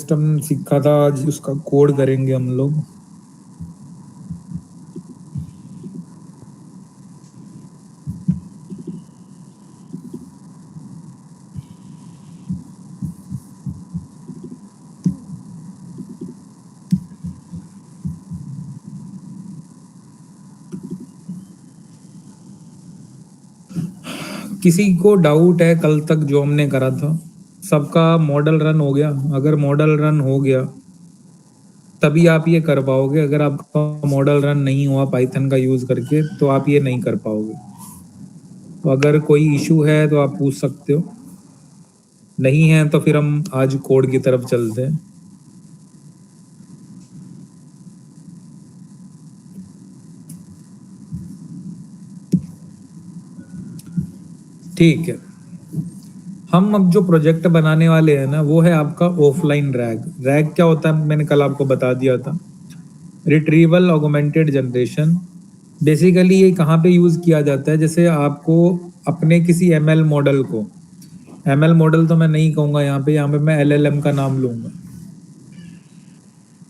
System सीखा था, आज उसका कोड करेंगे हम लोग। किसी को डाउट है कल तक जो हमने करा था? सबका मॉडल रन हो गया? अगर मॉडल रन हो गया तभी आप ये कर पाओगे। अगर आपका मॉडल रन नहीं हुआ पाइथन का यूज़ करके तो आप ये नहीं कर पाओगे। तो अगर कोई इशू है तो आप पूछ सकते हो, नहीं है तो फिर हम आज कोड की तरफ चलते हैं। ठीक है, हम अब जो प्रोजेक्ट बनाने वाले हैं ना वो है आपका ऑफलाइन रैग। रैग क्या होता है मैंने कल आपको बता दिया था, रिट्रीवल ऑगमेंटेड जनरेशन। बेसिकली ये कहाँ पे यूज़ किया जाता है, जैसे आपको अपने किसी एमएल मॉडल को, एमएल मॉडल तो मैं नहीं कहूँगा यहाँ पे मैं एलएलएम का नाम लूँगा।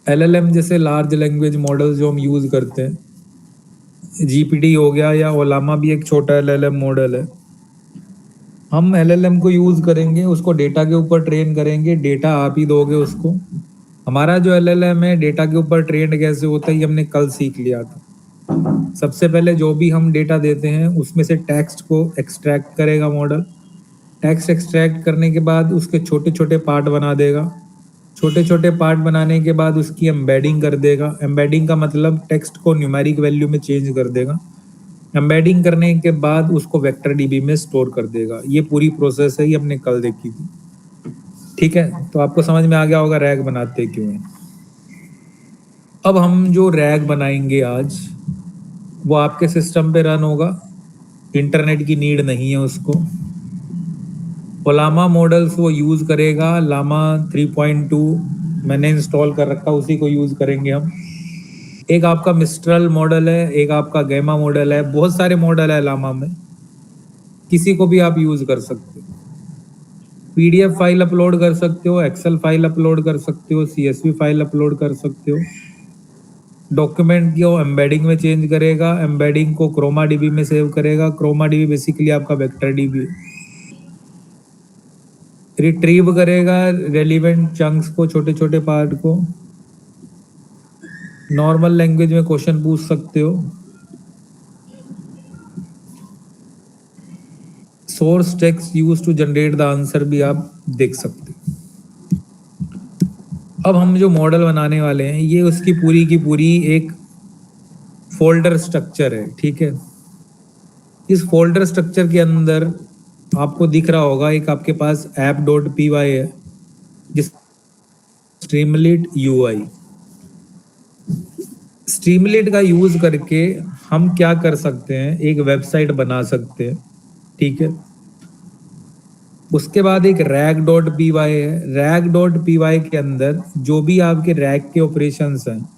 एलएलएम जैसे लार्ज लैंग्वेज मॉडल जो हम यूज़ करते हैं, जीपीटी हो गया या ओलामा भी एक छोटा एलएलएम मॉडल है। हम एलएलएम को यूज़ करेंगे, उसको डेटा के ऊपर ट्रेन करेंगे, डेटा आप ही दोगे उसको। हमारा जो एलएलएम है डेटा के ऊपर ट्रेन कैसे होता है ये हमने कल सीख लिया था। सबसे पहले जो भी हम डेटा देते हैं उसमें से टेक्स्ट को एक्सट्रैक्ट करेगा मॉडल। टेक्स्ट एक्सट्रैक्ट करने के बाद उसके छोटे छोटे पार्ट बना देगा। छोटे छोटे पार्ट बनाने के बाद उसकी एम्बेडिंग कर देगा। एम्बेडिंग का मतलब टेक्स्ट को न्यूमेरिक वैल्यू में चेंज कर देगा। एम्बेडिंग करने के बाद उसको वेक्टर डीबी में स्टोर कर देगा। ये पूरी प्रोसेस है, ये हमने कल देखी थी। ठीक है, तो आपको समझ में आ गया होगा रैग बनाते क्यों हैं। अब हम जो रैग बनाएंगे आज वो आपके सिस्टम पे रन होगा, इंटरनेट की नीड नहीं है उसको। ओलामा मॉडल्स वो यूज़ करेगा, लामा 3.2 मैंने इंस्टॉल कर रखा, उसी को यूज़ करेंगे हम। एक आपका मिस्ट्रल मॉडल है, एक आपका गैमा मॉडल है, बहुत सारे मॉडल है लामा में, किसी को भी आप यूज़ कर सकते हो। पीडीएफ फाइल अपलोड कर सकते हो, एक्सेल फाइल अपलोड कर सकते हो, सीएसवी फाइल अपलोड कर सकते हो। डॉक्यूमेंट को एम्बेडिंग में चेंज करेगा, एम्बेडिंग को क्रोमा डीबी में सेव करेगा। क्रोमा डीबी बेसिकली आपका वेक्टर डीबी। रिट्रीव करेगा रेलिवेंट चंक्स को, छोटे छोटे पार्ट को। नॉर्मल लैंग्वेज में क्वेश्चन पूछ सकते हो। Source text use to generate the answer भी आप देख सकते हो। अब हम जो मॉडल बनाने वाले हैं ये उसकी पूरी की पूरी एक फोल्डर स्ट्रक्चर है। ठीक है, इस फोल्डर स्ट्रक्चर के अंदर आपको दिख रहा होगा एक आपके पास app.py है, जिस स्ट्रीमलीट यूआई। स्ट्रीमलीट का यूज करके हम क्या कर सकते हैं, एक वेबसाइट बना सकते हैं। ठीक है, उसके बाद एक rag.py है। rag.py के अंदर जो भी आपके रैग के ऑपरेशंस हैं,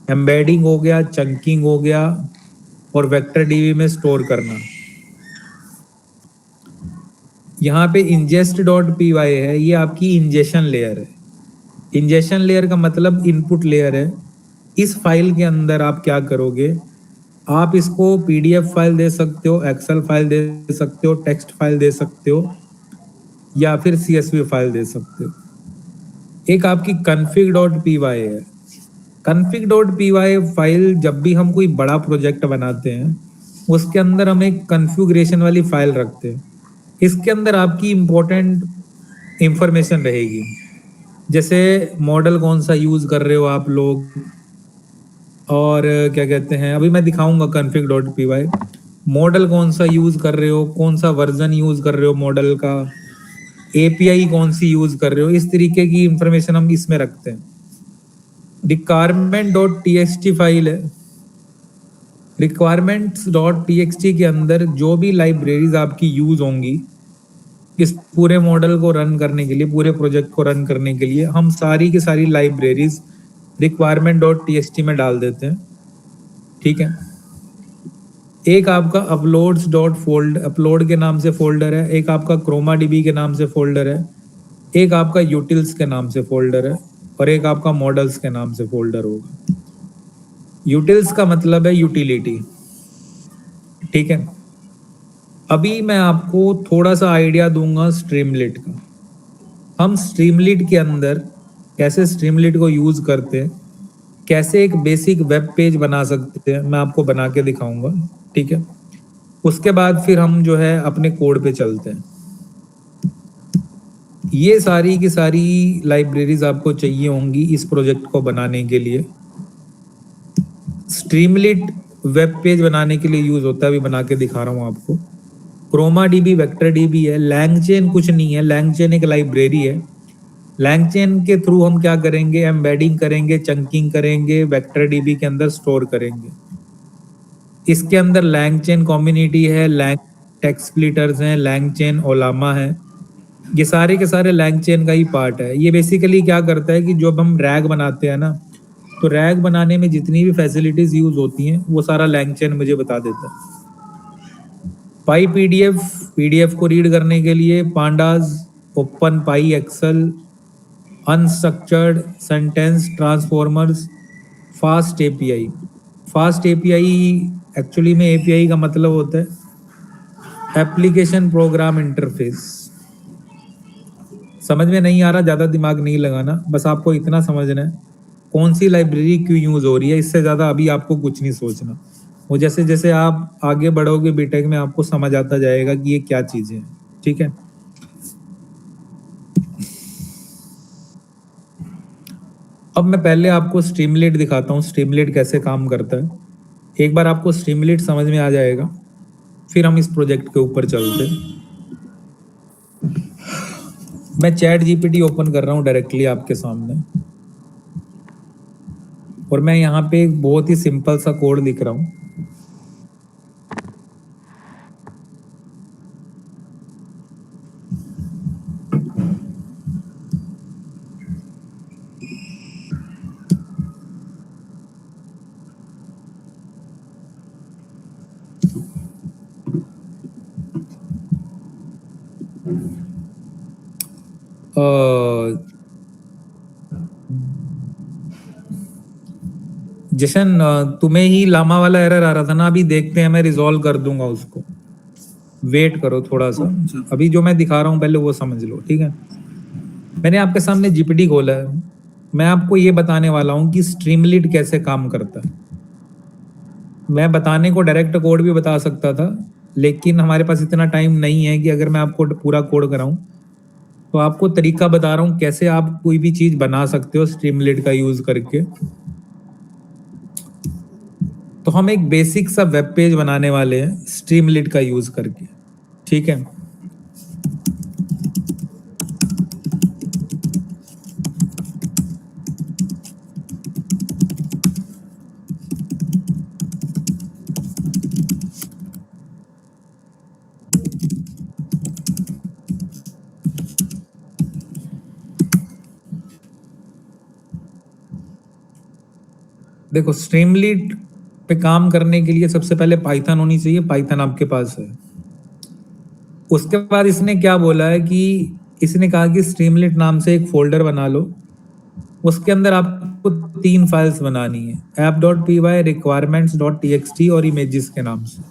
एम्बेडिंग हो गया, चंकिंग हो गया और वेक्टर डीबी में स्टोर करना। यहाँ पे ingest.py है, ये आपकी इंजेशन लेयर है। इंजेशन लेयर का मतलब इनपुट लेयर है। इस फाइल के अंदर आप क्या करोगे, आप इसको पीडीएफ फाइल दे सकते हो, एक्सेल फाइल दे सकते हो, टेक्स्ट फाइल दे सकते हो या फिर सीएसवी फाइल दे सकते हो। एक आपकी config.py है। config.py फाइल जब भी हम कोई बड़ा प्रोजेक्ट बनाते हैं उसके अंदर हम एक कन्फिग्रेशन वाली फाइल रखते हैं। इसके अंदर आपकी इंपॉर्टेंट इंफॉर्मेशन रहेगी, जैसे मॉडल कौन सा यूज कर रहे हो आप लोग, और क्या कहते हैं, अभी मैं दिखाऊंगा config.py। मॉडल कौन सा यूज कर रहे हो, कौन सा वर्जन यूज कर रहे हो मॉडल का, एपीआई कौन सी यूज कर रहे हो, इस तरीके की इंफॉर्मेशन हम इसमें रखते हैं। requirement.txt फाइल है। requirements.txt के अंदर जो भी लाइब्रेरीज आपकी यूज होंगी इस पूरे मॉडल को रन करने के लिए, पूरे प्रोजेक्ट को रन करने के लिए, हम सारी की सारी लाइब्रेरीज requirement.txt में डाल देते हैं। ठीक है, एक आपका अपलोड के नाम से फोल्डर है, एक आपका क्रोमा डीबी के नाम से फोल्डर है, एक आपका यूटिल्स के नाम से फोल्डर है। और एक आपका मॉडल्स के नाम से फोल्डर होगा। यूटिल्स का मतलब है यूटिलिटी, ठीक है। अभी मैं आपको थोड़ा सा आइडिया दूंगा स्ट्रीमलिट का। हम स्ट्रीमलिट के अंदर कैसे स्ट्रीमलिट को यूज करते हैं, कैसे एक बेसिक वेब पेज बना सकते हैं, मैं आपको बना के दिखाऊंगा, ठीक है। उसके बाद फिर हम जो है अपने कोड पे चलते हैं। ये सारी की सारी लाइब्रेरीज आपको चाहिए होंगी इस प्रोजेक्ट को बनाने के लिए। स्ट्रीमलिट वेब पेज बनाने के लिए यूज होता है, अभी बना के दिखा रहा हूं आपको। क्रोमा डीबी, वेक्टर डीबी है, लैंगचेन कुछ नहीं है, लैंगचेन एक लाइब्रेरी है। लैंगचेन के थ्रू हम क्या करेंगे, एम्बेडिंग करेंगे, चंकिंग करेंगे, वेक्टर डीबी के अंदर स्टोर करेंगे। इसके अंदर लैंगचेन कम्युनिटी है, लैंग टेक्स्ट स्प्लिटर्स हैं, लैंगचेन ओलामा है, ये सारे के सारे लैंगचेन का ही पार्ट है। ये बेसिकली क्या करता है कि जब हम रैग बनाते हैं ना, तो रैग बनाने में जितनी भी फैसिलिटीज यूज होती हैं वो सारा लैंगचेन मुझे बता देता है। पाई पीडीएफ, पीडीएफ को रीड करने के लिए pandas, openpyxl, unstructured sentence transformers, fast API. Fast API actually में एपीआई का मतलब होता है एप्लीकेशन प्रोग्राम इंटरफेस। समझ में नहीं आ रहा, ज़्यादा दिमाग नहीं लगाना, बस आपको इतना समझना है कौन सी लाइब्रेरी क्यों यूज़ हो रही है, इससे ज़्यादा अभी आपको कुछ नहीं सोचना। वो जैसे जैसे आप आगे बढ़ोगे बीटेक में आपको समझ आता जाएगा कि ये क्या चीज़ें हैं, ठीक है। अब मैं पहले आपको स्ट्रीमलिट दिखाता हूँ, स्ट्रीमलिट कैसे काम करता है। एक बार आपको स्ट्रीमलिट समझ में आ जाएगा, फिर हम इस प्रोजेक्ट के ऊपर चलते हैं। मैं चैट जीपीटी ओपन कर रहा हूँ डायरेक्टली आपके सामने, और मैं यहाँ पे एक बहुत ही सिंपल सा कोड लिख रहा हूँ। जशन, तुम्हें ही लामा वाला एरर आ रहा था ना, अभी देखते हैं, मैं रिजॉल्व कर दूंगा उसको। वेट करो थोड़ा सा, अभी जो मैं दिखा रहा हूँ पहले वो समझ लो, ठीक है। मैंने आपके सामने जीपीटी खोला है, मैं आपको ये बताने वाला हूँ कि स्ट्रीमलिट कैसे काम करता है। मैं बताने को डायरेक्ट कोड भी बता सकता था, लेकिन हमारे पास इतना टाइम नहीं है कि अगर मैं आपको पूरा कोड कराऊं। तो आपको तरीका बता रहा हूँ कैसे आप कोई भी चीज बना सकते हो स्ट्रीमलिट का यूज करके। तो हम एक बेसिक सा वेब पेज बनाने वाले हैं स्ट्रीमलिट का यूज करके, ठीक है। देखो, स्ट्रीमलिट पे काम करने के लिए सबसे पहले पाइथन होनी चाहिए, पाइथन आपके पास है। उसके बाद इसने क्या बोला है कि इसने कहा कि स्ट्रीमलिट नाम से एक फोल्डर बना लो, उसके अंदर आपको 3 फाइल्स बनानी है, app.py, requirements.txt और images के नाम से।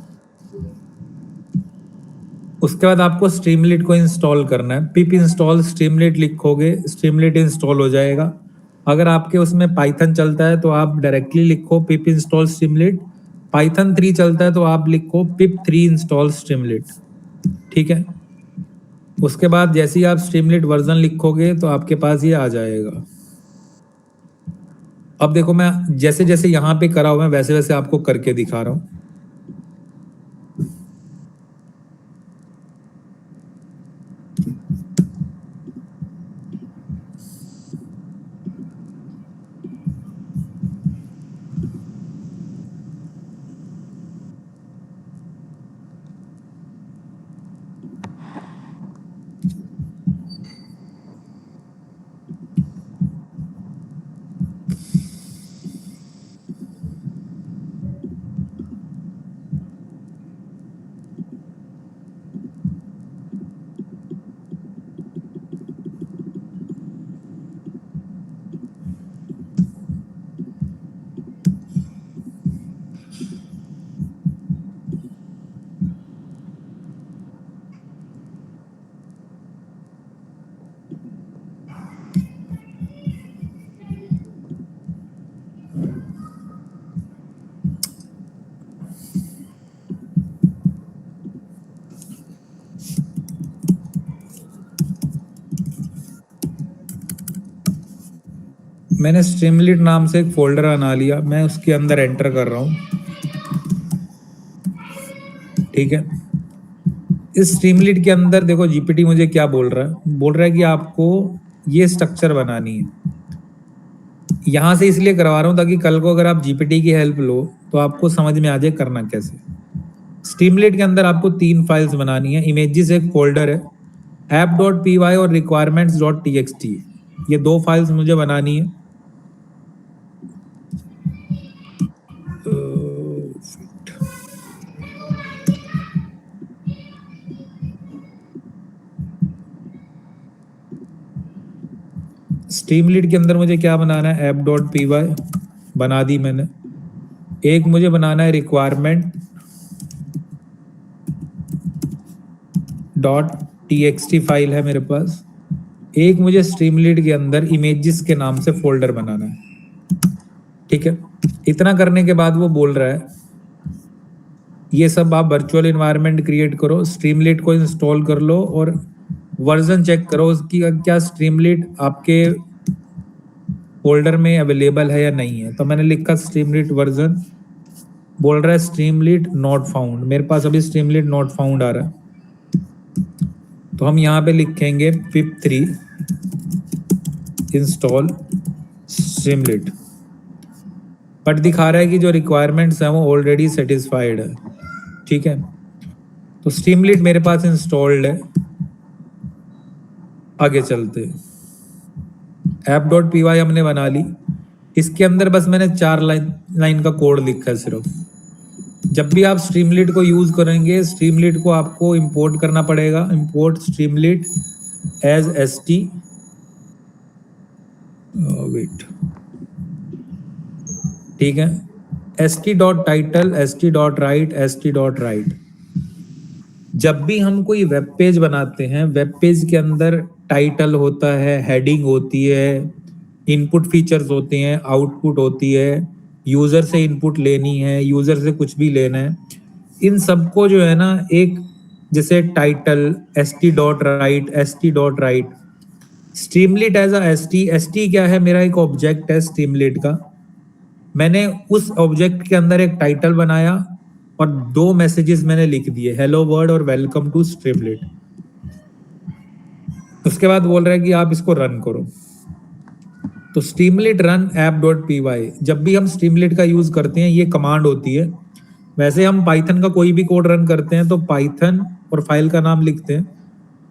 उसके बाद आपको स्ट्रीमलिट को इंस्टॉल करना है, पिप इंस्टॉल स्ट्रीमलिट लिखोगे, स्ट्रीमलिट इंस्टॉल हो जाएगा। अगर आपके उसमें पाइथन चलता है तो आप डायरेक्टली लिखो पिप इंस्टॉल स्ट्रीमलिट, पाइथन 3 चलता है तो आप लिखो पिप 3 इंस्टॉल स्ट्रीमलिट, ठीक है। उसके बाद जैसे ही आप स्ट्रीमलिट वर्जन लिखोगे तो आपके पास ये आ जाएगा। अब देखो, मैं जैसे जैसे यहाँ पे करा हुआ है वैसे वैसे आपको करके दिखा रहा हूँ। मैंने स्ट्रीमलीट नाम से एक फोल्डर बना लिया, मैं उसके अंदर एंटर कर रहा हूँ। ठीक है, इस स्ट्रीमलीट के अंदर देखो जीपीटी मुझे क्या बोल रहा है कि आपको ये स्ट्रक्चर बनानी है। यहाँ से इसलिए करवा रहा हूँ ताकि कल को अगर आप जीपीटी की हेल्प लो तो आपको समझ में आ जाए करना कैसे। स्ट्रीमलीट के अंदर आपको 3 फाइल्स बनानी है। इमेजेस एक फोल्डर है, app.py और requirements.txt, ये 2 फाइल्स मुझे बनानी है। स्ट्रीमलीट के अंदर मुझे क्या बनाना है, app.py बना दी मैंने। एक मुझे बनाना है requirement.txt फाइल है मेरे पास। एक मुझे स्ट्रीमलीट के अंदर इमेजेस के नाम से फोल्डर बनाना है। ठीक है, इतना करने के बाद वो बोल रहा है ये सब आप वर्चुअल इन्वायरमेंट क्रिएट करो, स्ट्रीमलीट को इंस्टॉल कर लो और वर्जन चेक करो उसकी क्या स्ट्रीमलीट आपके फोल्डर में अवेलेबल है या नहीं है। तो मैंने लिखा स्ट्रीमलीट वर्जन, बोल रहा है स्ट्रीमलीट नॉट फाउंड। मेरे पास अभी स्ट्रीमलीट नॉट फाउंड आ रहा है, तो हम यहाँ पे लिखेंगे pip3 इंस्टॉल स्ट्रीमलीट, बट दिखा रहा है कि जो रिक्वायरमेंट्स हैं वो ऑलरेडी सेटिस्फाइड है। ठीक है, तो स्ट्रीमलीट मेरे पास इंस्टॉल्ड है। आगे चलते, app.py हमने बना ली। इसके अंदर बस मैंने 4 लाइन का कोड लिखा है सिर्फ। जब भी आप स्ट्रीमलीट को यूज करेंगे, स्ट्रीमलीट को आपको इंपोर्ट करना पड़ेगा। इंपोर्ट स्ट्रीमलीट एज st वेट, ठीक है, st.title, st.write, st.write। जब भी हम कोई वेब पेज बनाते हैं, वेब पेज के अंदर टाइटल होता है, हेडिंग होती है, इनपुट फीचर्स होते हैं, आउटपुट होती है, यूजर से इनपुट लेनी है, यूजर से कुछ भी लेना है, इन सबको जो है ना एक जैसे title st.write, st.write, Streamlit as a st क्या है, मेरा एक ऑब्जेक्ट है स्ट्रीमलीट का। मैंने उस ऑब्जेक्ट के अंदर एक टाइटल बनाया और 2 मैसेजेस मैंने लिख दिए, हेलो वर्ल्ड और वेलकम टू स्ट्रीमलीट। उसके बाद बोल रहा है कि आप इसको रन करो। तो स्ट्रीमलीट रन app.py, जब भी हम स्ट्रीमलीट का यूज करते हैं ये कमांड होती है। वैसे हम पाइथन का कोई भी कोड रन करते हैं तो पाइथन और फाइल का नाम लिखते हैं,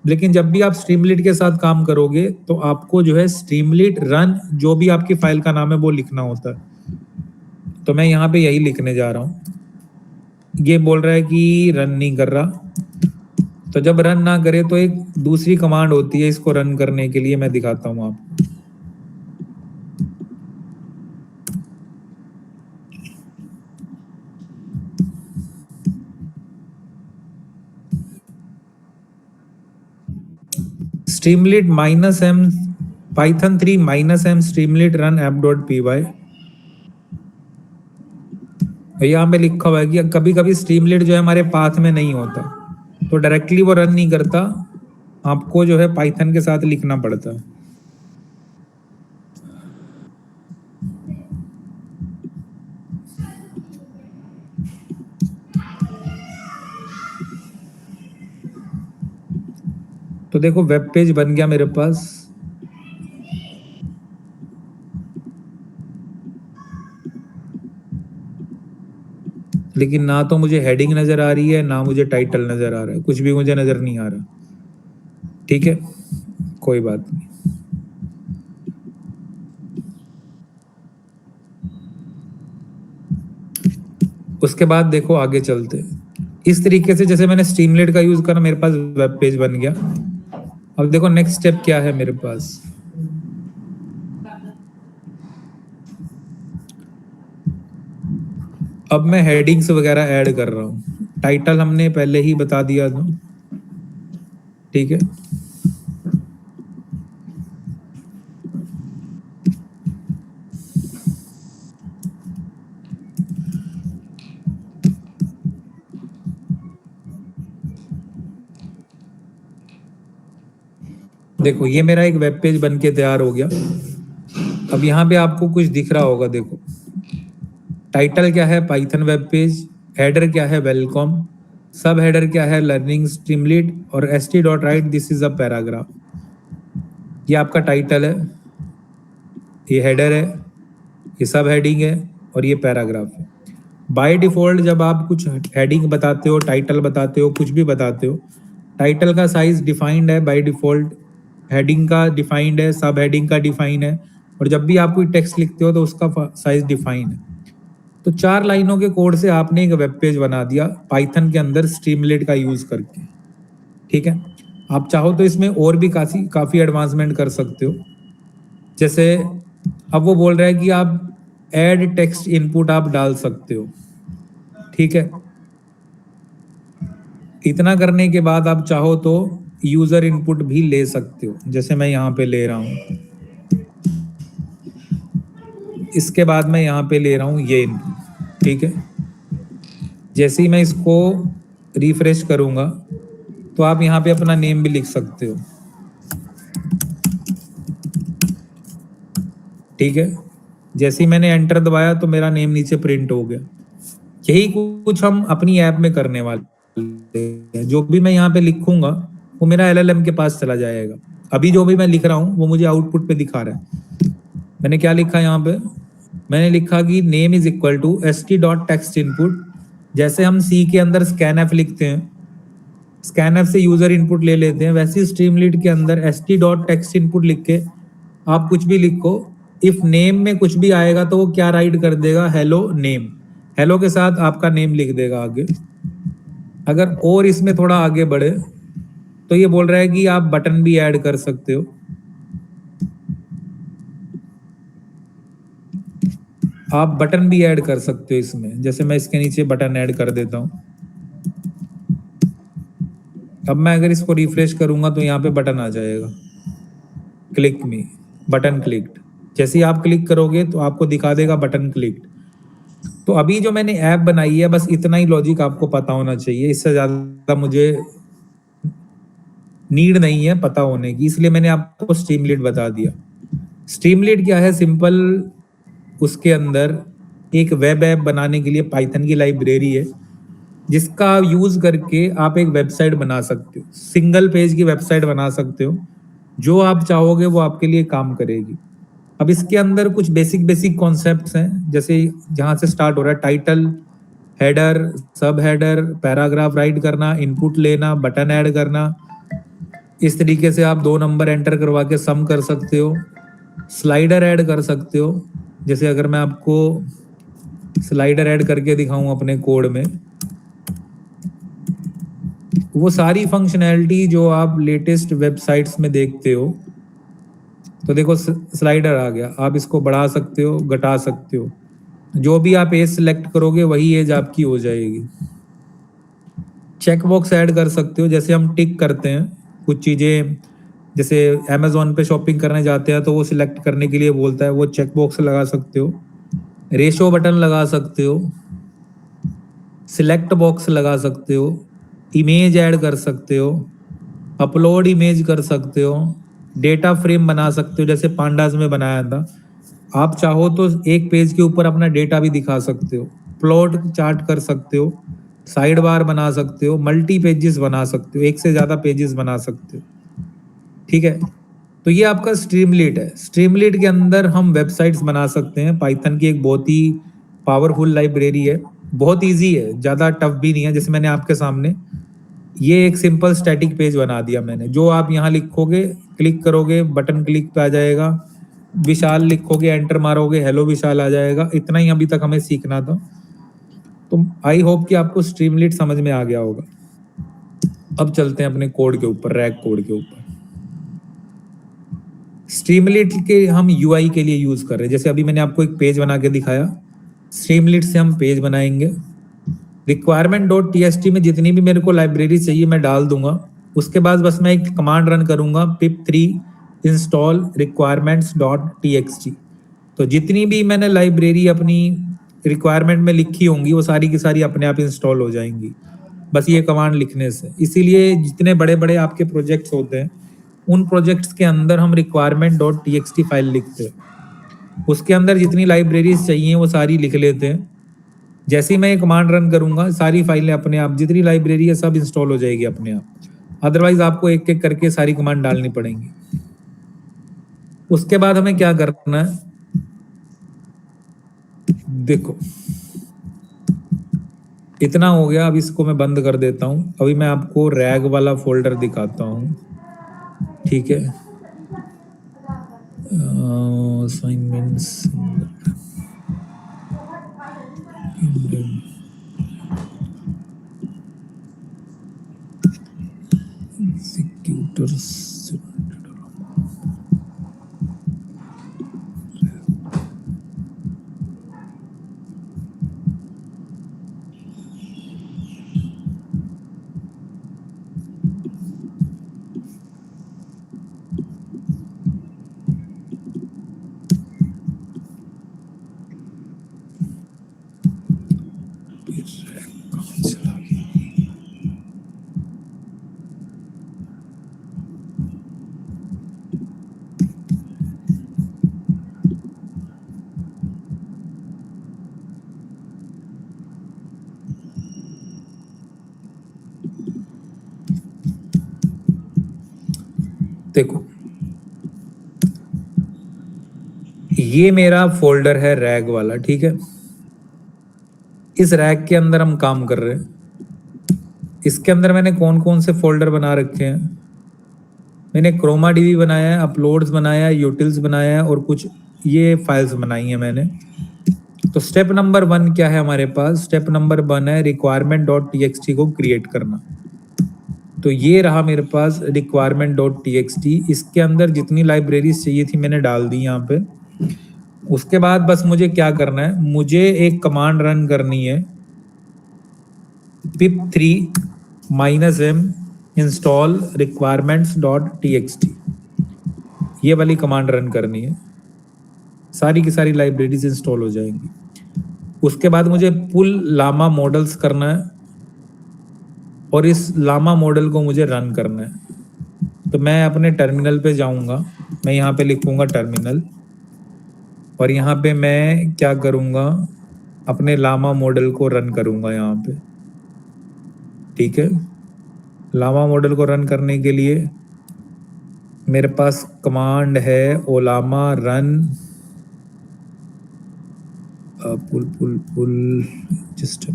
लेकिन जब भी आप स्ट्रीमलीट के साथ काम करोगे तो आपको जो है स्ट्रीमलीट रन, जो भी आपकी फाइल का नाम है वो लिखना होता है। तो मैं यहाँ पे यही लिखने जा रहा हूँ। ये बोल रहा है कि रन नहीं कर रहा, तो जब रन ना करे तो एक दूसरी कमांड होती है इसको रन करने के लिए, मैं दिखाता हूँ आपको। Streamlit -m python 3 -m Streamlit run app.py। यहाँ पे लिखा हुआ है कि कभी कभी स्ट्रीमलीट जो है हमारे पाथ में नहीं होता, तो डायरेक्टली वो रन नहीं करता, आपको जो है पाइथन के साथ लिखना पड़ता है। तो देखो वेब पेज बन गया मेरे पास। लेकिन ना तो मुझे हेडिंग नजर आ रही है, ना मुझे टाइटल नजर आ रहा है, कुछ भी मुझे नजर नहीं आ रहा। ठीक है, कोई बात नहीं। उसके बाद देखो आगे चलते, इस तरीके से जैसे मैंने स्ट्रीमलीट का यूज करा, मेरे पास वेब पेज बन गया। अब देखो नेक्स्ट स्टेप क्या है मेरे पास। अब मैं हेडिंग्स वगैरह ऐड कर रहा हूँ। टाइटल हमने पहले ही बता दिया था। ठीक है, देखो ये मेरा एक वेब पेज बन के तैयार हो गया। अब यहाँ पे आपको कुछ दिख रहा होगा, देखो टाइटल क्या है, पाइथन वेब पेज, हेडर क्या है, वेलकम, सब हेडर क्या है, लर्निंग स्ट्रीमलीड, और st.write this is a paragraph. ये आपका टाइटल है, ये हेडर है, ये सब हेडिंग है, और ये पैराग्राफ है। बाय डिफॉल्ट जब आप कुछ हेडिंग बताते हो, टाइटल बताते हो, कुछ भी बताते हो, टाइटल का साइज डिफाइंड है बाय डिफॉल्ट, हेडिंग का डिफाइंड है, सब हेडिंग का डिफाइन है, और जब भी आप कोई टेक्स्ट लिखते हो तो उसका साइज डिफाइन है। तो 4 लाइनों के कोड से आपने एक वेब पेज बना दिया पाइथन के अंदर स्ट्रीमलेट का यूज करके। ठीक है, आप चाहो तो इसमें और भी काफी एडवांसमेंट कर सकते हो। जैसे अब वो बोल रहा है कि आप ऐड टेक्स्ट इनपुट आप डाल सकते हो। ठीक है, इतना करने के बाद आप चाहो तो यूजर इनपुट भी ले सकते हो, जैसे मैं यहाँ पे ले रहा हूँ। इसके बाद मैं यहाँ पे ले रहा हूँ ये इनपुट। ठीक है, जैसे ही मैं इसको रिफ्रेश करूंगा तो आप यहाँ पे अपना नेम भी लिख सकते हो। ठीक है, जैसे ही मैंने एंटर दबाया तो मेरा नेम नीचे प्रिंट हो गया। यही कुछ हम अपनी ऐप में करने वाले हैं। जो भी मैं यहाँ पे लिखूंगा वो मेरा एलएलएम के पास चला जाएगा। अभी जो भी मैं लिख रहा हूँ वो मुझे आउटपुट पे दिखा रहा है। मैंने क्या लिखा यहाँ पे, मैंने लिखा कि name is equal to st.text input. जैसे हम सी के अंदर scanf लिखते हैं, स्कैनएफ से यूजर इनपुट ले लेते हैं, वैसे स्ट्रीमलीड के अंदर st.text इनपुट लिख के आप कुछ भी लिखो। इफ नेम में कुछ भी आएगा तो वो क्या राइट कर देगा, हेलो नेम, हेलो के साथ आपका नेम लिख देगा आगे। अगर और इसमें थोड़ा आगे बढ़े तो ये बोल रहा है कि आप बटन भी ऐड कर सकते हो। आप बटन भी ऐड कर सकते हो इसमें, जैसे मैं इसके नीचे बटन ऐड कर देता हूं। अब मैं अगर इसको रिफ्रेश करूंगा तो यहाँ पे बटन आ जाएगा, क्लिक मी, बटन क्लिक्ड। जैसे ही आप क्लिक करोगे तो आपको दिखा देगा बटन क्लिक्ड। तो अभी जो मैंने ऐप बनाई है बस इतना ही लॉजिक आपको पता होना चाहिए, इससे ज्यादा मुझे नीड नहीं है पता होने की, इसलिए मैंने आपको स्ट्रीमलीड बता दिया। स्ट्रीमलीड क्या है, सिंपल उसके अंदर एक वेब ऐप बनाने के लिए पाइथन की लाइब्रेरी है जिसका यूज करके आप एक वेबसाइट बना सकते हो, सिंगल पेज की वेबसाइट बना सकते हो। जो आप चाहोगे वो आपके लिए काम करेगी। अब इसके अंदर कुछ बेसिक बेसिक कॉन्सेप्ट्स हैं, जैसे जहां से स्टार्ट हो रहा है, टाइटल, हेडर, सब हेडर, पैराग्राफ राइट करना, इनपुट लेना, बटन ऐड करना। इस तरीके से आप 2 नंबर एंटर करवा के सम कर सकते हो, स्लाइडर ऐड कर सकते हो। जैसे अगर मैं आपको स्लाइडर ऐड करके दिखाऊं अपने कोड में, वो सारी फंक्शनैलिटी जो आप लेटेस्ट वेबसाइट्स में देखते हो, तो देखो स्लाइडर आ गया, आप इसको बढ़ा सकते हो, घटा सकते हो। जो भी आप एज सेलेक्ट करोगे वही एज आपकी हो जाएगी। चेक बॉक्स ऐड कर सकते हो, जैसे हम टिक करते हैं कुछ चीज़ें, जैसे अमेजोन पे शॉपिंग करने जाते हैं तो वो सिलेक्ट करने के लिए बोलता है, वो चेक बॉक्स लगा सकते हो। रेशो बटन लगा सकते हो, सिलेक्ट बॉक्स लगा सकते हो, इमेज ऐड कर सकते हो, अपलोड इमेज कर सकते हो, डेटा फ्रेम बना सकते हो जैसे पांडास में बनाया था। आप चाहो तो एक पेज के ऊपर अपना डेटा भी दिखा सकते हो, प्लॉट चार्ट कर सकते हो, साइड बार बना सकते हो, मल्टी पेजेस बना सकते हो, एक से ज़्यादा पेजेस बना सकते हो। ठीक है, तो ये आपका स्ट्रीमलीड है। स्ट्रीमलीड के अंदर हम वेबसाइट्स बना सकते हैं। पाइथन की एक बहुत ही पावरफुल लाइब्रेरी है, बहुत इजी है, ज़्यादा टफ भी नहीं है। जैसे मैंने आपके सामने ये एक सिंपल स्टैटिक पेज बना दिया मैंने, जो आप यहाँ लिखोगे, क्लिक करोगे, बटन क्लिक पे आ जाएगा, विशाल लिखोगे, एंटर मारोगे, हेलो विशाल आ जाएगा। इतना ही अभी तक हमें सीखना था। तो आई होप कि आपको स्ट्रीमलीड समझ में आ गया होगा। अब चलते हैं अपने कोड के ऊपर, रैक कोड के ऊपर। स्ट्रीमलीड के हम यूआई के लिए यूज कर रहे हैं। जैसे अभी मैंने आपको एक पेज बना के दिखाया, स्ट्रीमलीड से हम पेज बनाएंगे। requirement.txt में जितनी भी मेरे को लाइब्रेरी चाहिए मैं डाल दूंगा। उसके बाद बस मैं एक कमांड रन करूंगा, pip3 install requirements.txt। तो जितनी भी मैंने लाइब्रेरी अपनी रिक्वायरमेंट में लिखी होंगी वो सारी की सारी अपने आप इंस्टॉल हो जाएंगी बस ये कमांड लिखने से। इसीलिए जितने बड़े बड़े आपके प्रोजेक्ट्स होते हैं उन प्रोजेक्ट्स के अंदर हम requirement.txt फाइल लिखते हैं। उसके अंदर जितनी लाइब्रेरीज चाहिए वो सारी लिख लेते हैं। जैसे ही मैं ये कमांड रन करूंगा सारी फाइलें अपने आप, जितनी लाइब्रेरी है सब इंस्टॉल हो जाएगी अपने आप। अदरवाइज आपको एक एक करके सारी कमांड डालनी पड़ेंगी। उसके बाद हमें क्या करना है, देखो इतना हो गया। अब इसको मैं बंद कर देता हूं। अभी मैं आपको रैग वाला फोल्डर दिखाता हूं, ठीक है। असाइनमेंट्स, एग्जीक्यूटर्स, देखो ये मेरा फोल्डर है रैग वाला, ठीक है। इस रैग के अंदर हम काम कर रहे हैं। इसके अंदर मैंने कौन कौन से फोल्डर बना रखे हैं, मैंने क्रोमा डीबी बनाया है, अपलोड्स बनाया है, यूटिल्स बनाया है और कुछ ये फाइल्स बनाई हैं मैंने। तो स्टेप नंबर 1 क्या है हमारे पास, स्टेप नंबर 1 है रिक्वायरमेंट डॉट टी को क्रिएट करना। तो ये रहा मेरे पास रिक्वायरमेंट डॉट टी। इसके अंदर जितनी लाइब्रेरीज चाहिए थी मैंने डाल दी यहाँ पे। उसके बाद बस मुझे क्या करना है, मुझे एक कमांड रन करनी है, pip3 -m install requirements dot T. ये वाली कमांड रन करनी है, सारी की सारी लाइब्रेरीज इंस्टॉल हो जाएंगी। उसके बाद मुझे पुल लामा मॉडल्स करना है और इस लामा मॉडल को मुझे रन करना है। तो मैं अपने टर्मिनल पे जाऊंगा, मैं यहाँ पे लिखूंगा टर्मिनल और यहाँ पे मैं क्या करूँगा, अपने लामा मॉडल को रन करूँगा यहाँ पे, ठीक है। लामा मॉडल को रन करने के लिए मेरे पास कमांड है ओलामा रन पुल जस्ट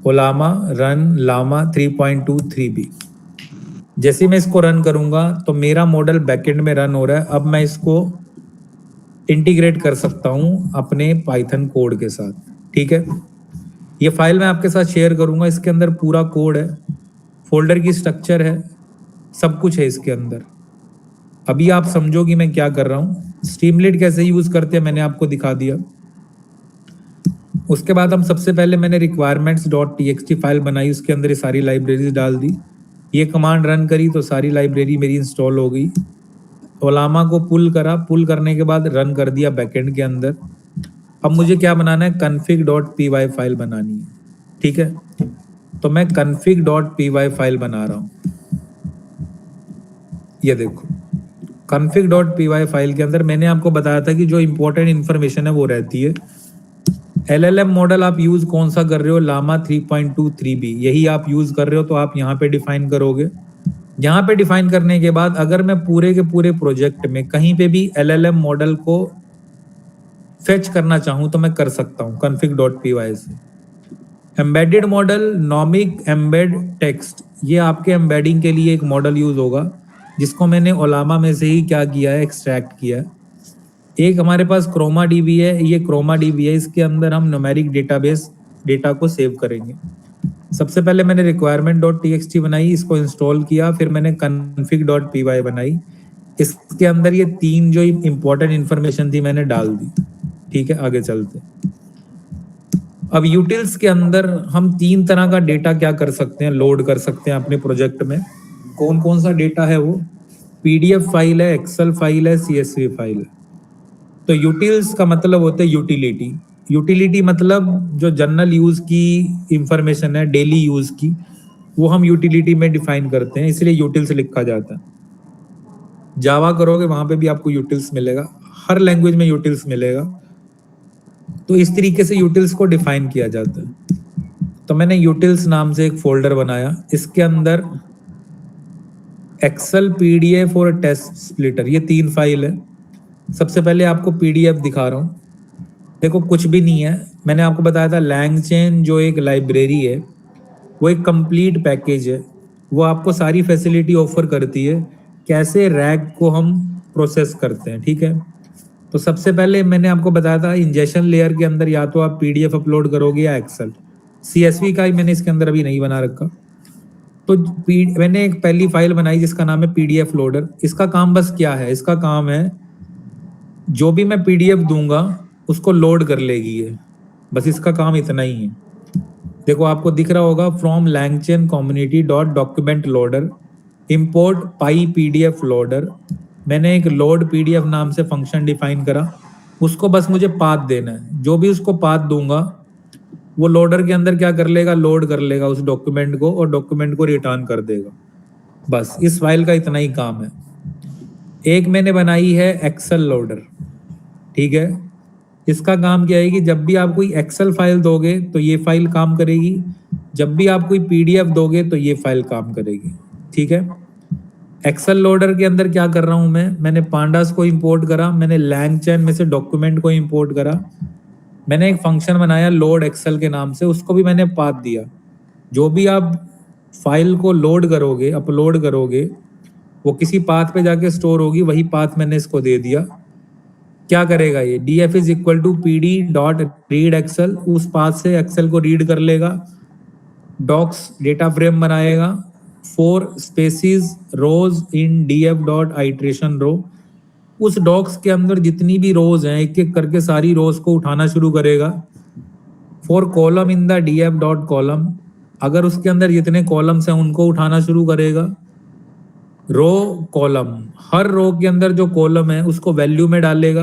ओलामा रन लामा 3.23b। जैसे मैं इसको रन करूँगा तो मेरा मॉडल बैकएंड में रन हो रहा है। अब मैं इसको इंटीग्रेट कर सकता हूँ अपने पाइथन कोड के साथ, ठीक है। ये फाइल मैं आपके साथ शेयर करूँगा, इसके अंदर पूरा कोड है, फोल्डर की स्ट्रक्चर है, सब कुछ है इसके अंदर। अभी आप समझो कि मैं क्या कर रहा हूँ। स्ट्रीमलीट कैसे यूज़ करते हैं मैंने आपको दिखा दिया। उसके बाद हम सबसे पहले मैंने रिक्वायरमेंट्स डॉट टी फाइल बनाई, उसके अंदर ये सारी लाइब्रेरीज डाल दी। ये कमांड रन करी तो सारी लाइब्रेरी मेरी इंस्टॉल हो गई। ओलामा को पुल करा, पुल करने के बाद रन कर दिया बैकएंड के अंदर। अब मुझे क्या बनाना है, config.py फाइल बनानी है, ठीक है। तो मैं config.py फाइल बना रहा हूँ। ये देखो config.py फाइल के अंदर मैंने आपको बताया था कि जो इंपॉर्टेंट इंफॉर्मेशन है वो रहती है। LLM मॉडल आप यूज कौन सा कर रहे हो, लामा 3.23b, यही आप यूज कर रहे हो तो आप यहाँ पे डिफाइन करोगे। यहाँ पे डिफाइन करने के बाद अगर मैं पूरे के पूरे प्रोजेक्ट में कहीं पे भी LLM मॉडल को फेच करना चाहूँ तो मैं कर सकता हूँ config.py से। एम्बेडेड मॉडल नॉमिक एम्बेड टेक्स्ट, ये आपके एम्बेडिंग के लिए एक मॉडल यूज होगा जिसको मैंने ओलामा में से ही क्या किया है, एक्सट्रैक्ट किया है। एक हमारे पास क्रोमा डीबी है, ये क्रोमा डीबी है, इसके अंदर हम न्यूमेरिक डेटाबेस डेटा को सेव करेंगे। सबसे पहले मैंने रिक्वायरमेंट डॉट टी बनाई, इसको इंस्टॉल किया, फिर मैंने config.py बनाई। इसके अंदर ये 3 जो इंपॉर्टेंट इंफॉर्मेशन थी मैंने डाल दी, ठीक है। आगे चलते, अब यूटिल्स के अंदर हम 3 तरह का डेटा क्या कर सकते हैं, लोड कर सकते हैं अपने प्रोजेक्ट में। कौन कौन सा डेटा है वो, PDF फाइल है, एक्सेल फाइल है, CSV फाइल है। तो यूटिल्स का मतलब होता है यूटिलिटी। यूटिलिटी मतलब जो जनरल यूज की इंफॉर्मेशन है, डेली यूज की, वो हम यूटिलिटी में डिफाइन करते हैं, इसलिए यूटिल्स लिखा जाता है। जावा करोगे वहां पे भी आपको यूटिल्स मिलेगा। हर लैंग्वेज में यूटिल्स मिलेगा। तो इस तरीके से यूटिल्स को डिफाइन किया जाता है। तो मैंने यूटिल्स नाम से एक फोल्डर बनाया, इसके अंदर एक्सेल, पीडीएफ और टेस्ट स्प्लिटर, ये 3 फाइल है। सबसे पहले आपको पीडीएफ दिखा रहा हूँ। देखो कुछ भी नहीं है, मैंने आपको बताया था लैंगचेन जो एक लाइब्रेरी है वो एक कंप्लीट पैकेज है। वो आपको सारी फैसिलिटी ऑफर करती है कैसे रैग को हम प्रोसेस करते हैं, ठीक है। तो सबसे पहले मैंने आपको बताया था इंजेक्शन लेयर के अंदर या तो आप पीडीएफ अपलोड करोगे या एक्सेल। सीएसवी का ही मैंने इसके अंदर अभी नहीं बना रखा। तो मैंने एक पहली फाइल बनाई जिसका नाम है पीडीएफ लोडर। इसका काम बस क्या है, इसका काम है जो भी मैं पीडीएफ दूंगा उसको लोड कर लेगी ये, बस इसका काम इतना ही है। देखो आपको दिख रहा होगा from LangChain community dot document loader import pi PDF loader. मैंने एक लोड पीडीएफ नाम से फंक्शन डिफाइन करा, उसको बस मुझे पाथ देना है। जो भी उसको पाथ दूंगा वो लोडर के अंदर क्या कर लेगा, लोड कर लेगा उस डॉक्यूमेंट को और डॉक्यूमेंट को रिटर्न कर देगा। बस इस फाइल का इतना ही काम है। एक मैंने बनाई है एक्सेल लोडर, ठीक है। इसका काम क्या है कि जब भी आप कोई एक्सेल फाइल दोगे तो ये फाइल काम करेगी, जब भी आप कोई पीडीएफ दोगे तो ये फाइल काम करेगी, ठीक है। एक्सेल लोडर के अंदर क्या कर रहा हूं मैंने पांडास को इंपोर्ट करा, मैंने लैंगचेन में से डॉक्यूमेंट को इंपोर्ट करा, मैंने एक फंक्शन बनाया लोड एक्सेल के नाम से, उसको भी मैंने पाथ दिया। जो भी आप फाइल को लोड करोगे, अपलोड करोगे, वो किसी पाथ पे जाके स्टोर होगी, वही पाथ मैंने इसको दे दिया। क्या करेगा ये, df is equal to pd dot read excel, उस पाथ से एक्सेल को रीड कर लेगा, डॉक्स डेटा फ्रेम बनाएगा, 4 स्पेसिस rows in df dot iteration row. उस डॉक्स के अंदर जितनी भी रोज हैं एक एक करके सारी रोज को उठाना शुरू करेगा। 4 column in the df dot column, अगर उसके अंदर जितने कॉलम्स हैं उनको उठाना शुरू करेगा। रो कॉलम, हर रो के अंदर जो कॉलम है उसको वैल्यू में डालेगा,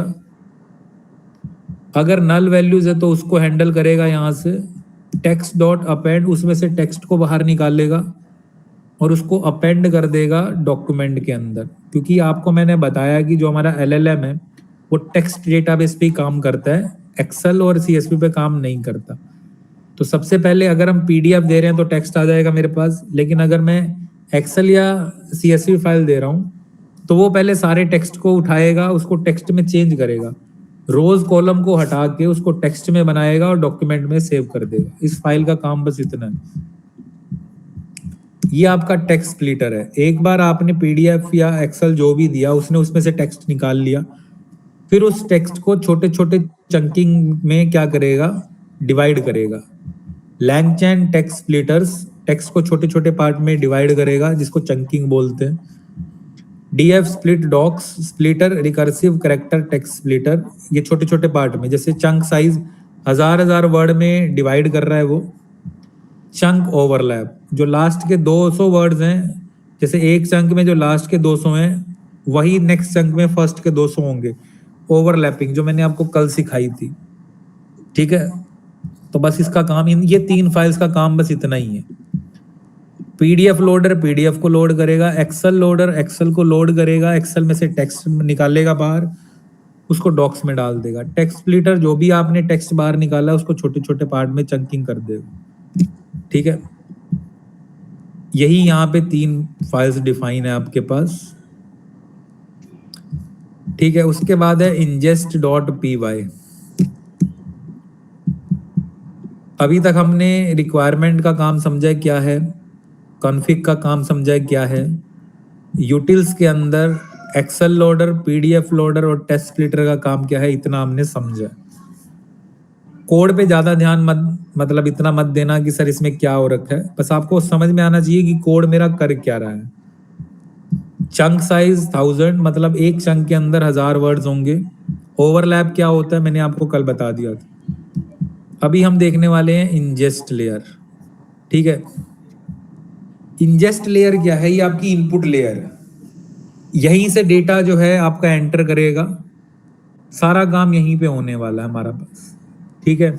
अगर नल वैल्यूज है तो उसको हैंडल करेगा यहाँ से। टेक्स्ट डॉट अपेंड, उसमें से टेक्स्ट को बाहर निकालेगा और उसको अपेंड कर देगा डॉक्यूमेंट के अंदर। क्योंकि आपको मैंने बताया कि जो हमारा एलएलएम है वो टेक्स्ट डेटाबेस पे काम करता है, एक्सेल और सीएसवी पे काम नहीं करता। तो सबसे पहले अगर हम पीडीएफ दे रहे हैं तो टेक्स्ट आ जाएगा मेरे पास, लेकिन अगर मैं एक्सेल या सीएसवी फाइल दे रहा हूँ तो वो पहले सारे टेक्स्ट को उठाएगा, उसको टेक्स्ट में चेंज करेगा, रोज कॉलम को हटा के उसको टेक्स्ट में बनाएगा और डॉक्यूमेंट में सेव कर देगा। इस फाइल का काम बस इतना है। ये आपका टेक्स्ट स्प्लिटर है। एक बार आपने पीडीएफ या एक्सेल जो भी दिया उसने उसमें से टेक्स्ट निकाल लिया, फिर उस टेक्स्ट को छोटे छोटे चंकिंग में क्या करेगा, डिवाइड करेगा। लैंगचेन टेक्स्ट स्प्लिटर्स टेक्स्ट को छोटे छोटे पार्ट में डिवाइड करेगा जिसको चंकिंग बोलते हैं। DF split docs splitter recursive character text splitter, ये छोटे छोटे पार्ट में, जैसे चंक साइज हजार वर्ड में डिवाइड कर रहा है वो। चंक ओवरलैप, जो लास्ट के 200 वर्ड्स हैं, जैसे एक चंक में जो लास्ट के 200 हैं वही नेक्स्ट चंक में फर्स्ट के 200 होंगे। ओवरलैपिंग जो मैंने आपको कल सिखाई थी, ठीक है। तो बस इसका काम, ये 3 फाइल्स का काम बस इतना ही है। पीडीएफ लोडर पीडीएफ को लोड करेगा, एक्सेल लोडर एक्सेल को लोड करेगा, एक्सेल में से टेक्स्ट निकालेगा बाहर, उसको डॉक्स में डाल देगा। टेक्स्ट स्प्लिटर जो भी आपने टेक्स्ट बाहर निकाला उसको छोटे छोटे पार्ट में चंकिंग कर देगा, ठीक है। यही यहाँ पे 3 फाइल्स डिफाइन है आपके पास, ठीक है। उसके बाद है ingest डॉट py। अभी तक हमने रिक्वायरमेंट का काम समझा क्या है, कॉन्फ़िग का काम समझा क्या है, यूटिल्स के अंदर एक्सेल लोडर, पीडीएफ लोडर और टेक्स्ट स्प्लिटर का काम क्या है, इतना हमने समझा। कोड पे ज़्यादा ध्यान मतलब इतना मत देना कि सर इसमें क्या हो रखा है, बस आपको समझ में आना चाहिए कि कोड मेरा कर क्या रहा है। चंक साइज 1000, मतलब एक चंक के अंदर 1000 वर्ड्स होंगे। ओवरलैप क्या होता है मैंने आपको कल बता दिया था। अभी हम देखने वाले हैं इंजेस्ट लेयर, ठीक है। इंजेस्ट लेयर क्या है, ये आपकी इनपुट लेयर है, यहीं से डेटा जो है आपका एंटर करेगा, सारा काम यहीं पे होने वाला है हमारा पास, ठीक है।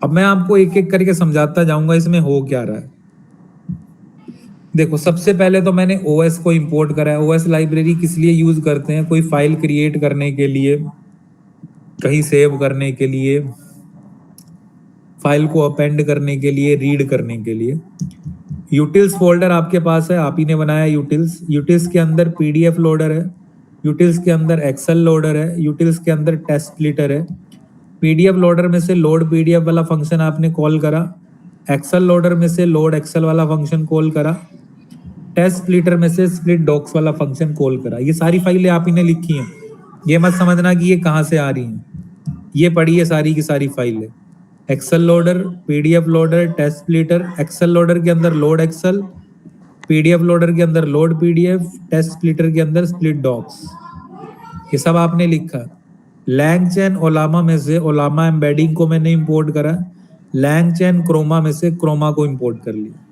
अब मैं आपको एक एक करके समझाता जाऊंगा इसमें हो क्या रहा है। देखो सबसे पहले तो मैंने ओएस को इंपोर्ट करा है। ओएस लाइब्रेरी किस लिए यूज करते हैं? कोई फाइल क्रिएट करने के लिए, कहीं सेव करने के लिए, फाइल को अपेंड करने के लिए, रीड करने के लिए। यूटिल्स फोल्डर आपके पास है, आप ही ने बनाया यूटिल्स। यूटिल्स के अंदर पीडीएफ लोडर है, यूटिल्स के अंदर एक्सेल लोडर है, यूटिल्स के अंदर टेस्ट स्प्लिटर है। पीडीएफ लोडर में से लोड पीडीएफ वाला फंक्शन आपने कॉल करा, एक्सेल लोडर में से लोड एक्सेल वाला फंक्शन कॉल करा, टेस्ट स्प्लिटर में से स्प्लिट डॉक्स वाला फंक्शन कॉल करा। ये सारी फाइलें आप ही ने लिखी हैं, ये मत समझना कि ये कहाँ से आ रही हैं। ये पढ़ी है सारी की सारी फाइलें। Excel loader, PDF loader, test splitter. Excel loader के अंदर लोड एक्सेल, पीडीएफ लोडर के अंदर लोड पीडीएफ, टेस्ट स्प्लिटर के अंदर स्प्लिट डॉक्स। ये सब आपने लिखा। लैंगचैन ओलामा में से ओलामा एम्बेडिंग को मैंने इंपोर्ट करा, लैंगचैन क्रोमा में से क्रोमा को इंपोर्ट कर लिया।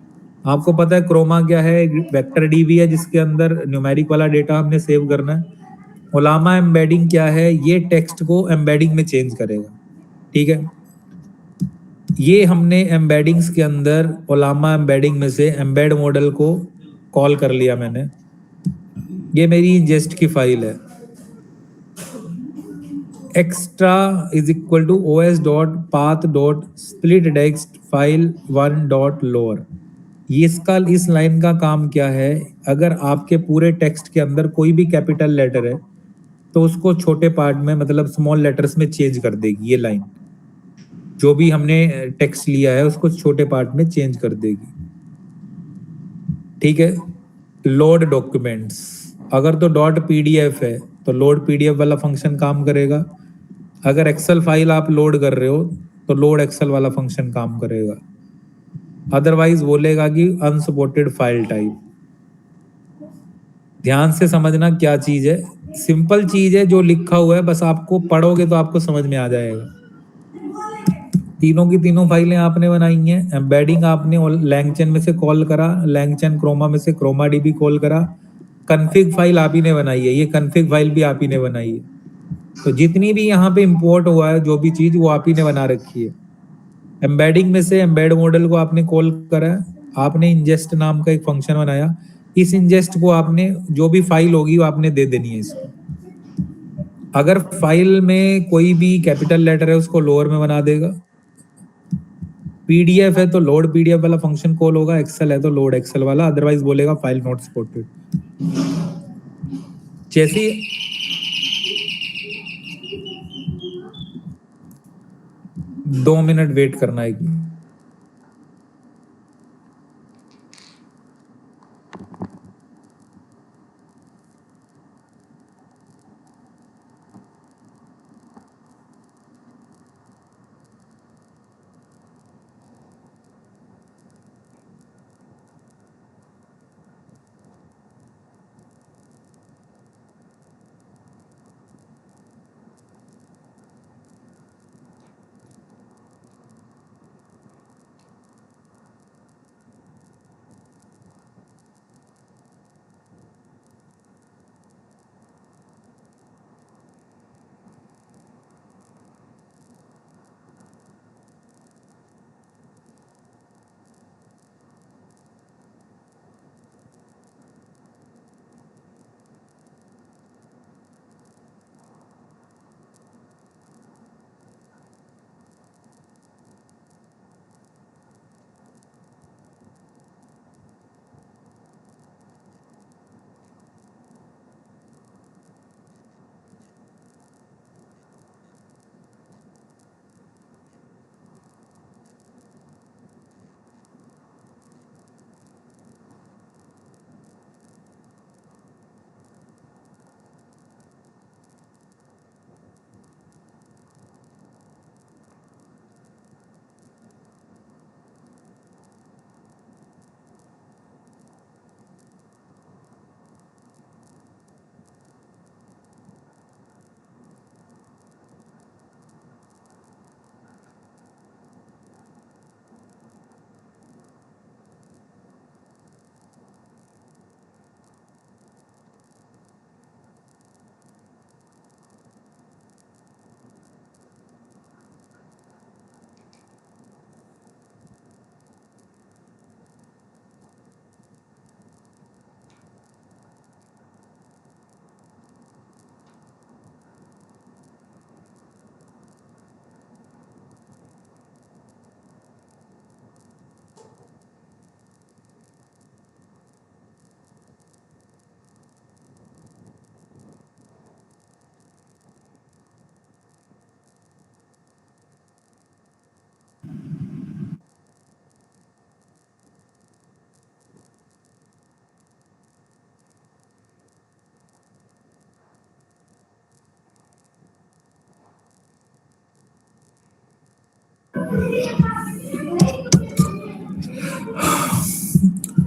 आपको पता है क्रोमा क्या है? वेक्टर डीबी है जिसके अंदर न्यूमेरिक वाला डेटा हमने सेव करना है। ओलामा एम्बेडिंग क्या है? ये टेक्स्ट को एम्बेडिंग में चेंज करेगा। ठीक है, ये हमने एम्बेडिंग्स के अंदर ओलामा एम्बेडिंग में से एम्बेड मॉडल को कॉल कर लिया मैंने। ये मेरी इंजेस्ट की फाइल है। Extra is equal to os dot path dot split text file 1 dot lower. ये इसका, इस लाइन का काम क्या है? अगर आपके पूरे टेक्स्ट के अंदर कोई भी कैपिटल लेटर है तो उसको छोटे पार्ट में, मतलब स्मॉल लेटर्स में चेंज कर देगी। ये लाइन जो भी हमने टेक्स्ट लिया है उसको छोटे पार्ट में चेंज कर देगी। ठीक है, लोड डॉक्यूमेंट्स, अगर तो डॉट पीडीएफ है तो लोड पीडीएफ वाला फंक्शन काम करेगा। अगर एक्सेल फाइल आप लोड कर रहे हो तो लोड एक्सेल वाला फंक्शन काम करेगा। अदरवाइज बोलेगा कि अनसपोर्टेड फाइल टाइप। ध्यान से समझना क्या चीज है, सिंपल चीज है जो लिखा हुआ है, बस आपको पढ़ोगे तो आपको समझ में आ जाएगा। तीनों की तीनों फाइलें आपने बनाई हैं। एम्बेडिंग आपने लैंगचैन में से कॉल करा, लैंगचैन क्रोमा में से क्रोमा डीबी कॉल करा। कन्फिग फाइल आप ही ने बनाई है, ये कन्फिग फाइल भी आप ही ने बनाई है। तो जितनी भी यहाँ पे इंपोर्ट हुआ है जो भी चीज, वो आप ही ने बना रखी है। एम्बेडिंग में से एम्बेड मॉडल को आपने कॉल करा है, आपने इंजेस्ट नाम का एक फंक्शन बनाया। इस इंजेस्ट को आपने, जो भी फाइल होगी वो आपने दे देनी है इसको। अगर फाइल में कोई भी कैपिटल लेटर है उसको लोअर में बना देगा। पीडीएफ है तो लोड पीडीएफ वाला फंक्शन कॉल होगा, एक्सेल है तो लोड एक्सेल वाला, अदरवाइज बोलेगा फाइल नॉट सपोर्टेड। जैसे 2 मिनट वेट करना है।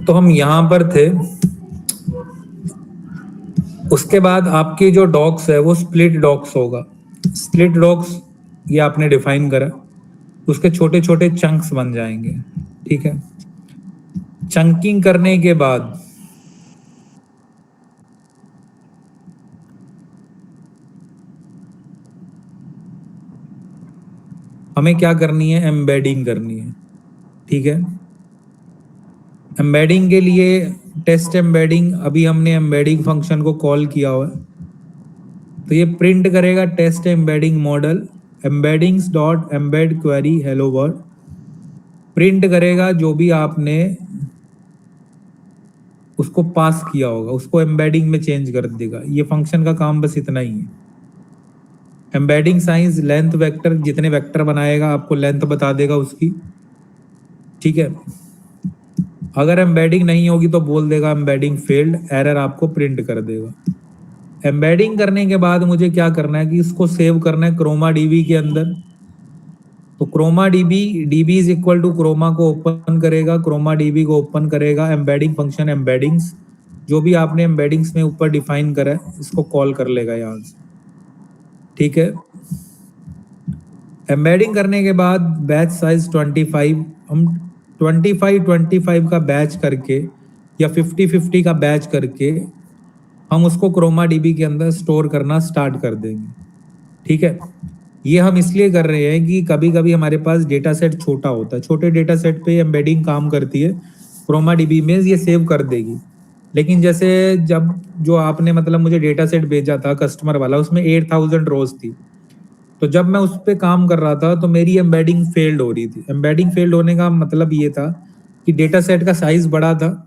तो हम यहाँ पर थे। उसके बाद आपकी जो डॉक्स है वो स्प्लिट डॉक्स होगा। स्प्लिट डॉक्स ये आपने डिफाइन करा, उसके छोटे छोटे चंक्स बन जाएंगे। ठीक है, चंकिंग करने के बाद हमें क्या करनी है, एम्बेडिंग करनी है। ठीक है, एम्बेडिंग के लिए टेस्ट एम्बेडिंग, अभी हमने एम्बेडिंग फंक्शन को कॉल किया हुआ है, तो ये प्रिंट करेगा test embedding model embeddings dot embed query hello world. Print करेगा जो भी आपने उसको पास किया होगा, उसको एम्बेडिंग में चेंज कर देगा। ये फंक्शन का काम बस इतना ही है। एम्बेडिंग साइज लेंथ वेक्टर, जितने वेक्टर बनाएगा आपको लेंथ बता देगा उसकी। ठीक है, अगर एम्बेडिंग नहीं होगी तो बोल देगा एम्बेडिंग फेल्ड, एरर आपको प्रिंट कर देगा। एम्बेडिंग करने के बाद मुझे क्या करना है कि इसको सेव करना है क्रोमा डीबी के अंदर। तो Chroma DB, DB is equal to Chroma को ओपन करेगा, क्रोमा डीबी को ओपन करेगा, एम्बेडिंग फंक्शन एम्बेडिंग्स जो भी आपने एम्बेडिंग्स में ऊपर डिफाइन करा है इसको कॉल कर लेगा यहाँ से। ठीक है, एम्बेडिंग करने के बाद बैच साइज 25, हम 25 का बैच करके या 50 का बैच करके हम उसको क्रोमा डीबी के अंदर स्टोर करना स्टार्ट कर देंगे। ठीक है, ये हम इसलिए कर रहे हैं कि कभी कभी हमारे पास डेटा सेट छोटा होता है, छोटे डेटा सेट पे एम्बेडिंग काम करती है, क्रोमा डीबी में ये सेव कर देगी। लेकिन जैसे जब जो आपने मतलब मुझे डेटा सेट भेजा था कस्टमर वाला, उसमें 8000 रोज थी, तो जब मैं उस पर काम कर रहा था तो मेरी एम्बेडिंग फेल्ड हो रही थी। एम्बेडिंग फेल्ड होने का मतलब ये था कि डेटा सेट का साइज बड़ा था,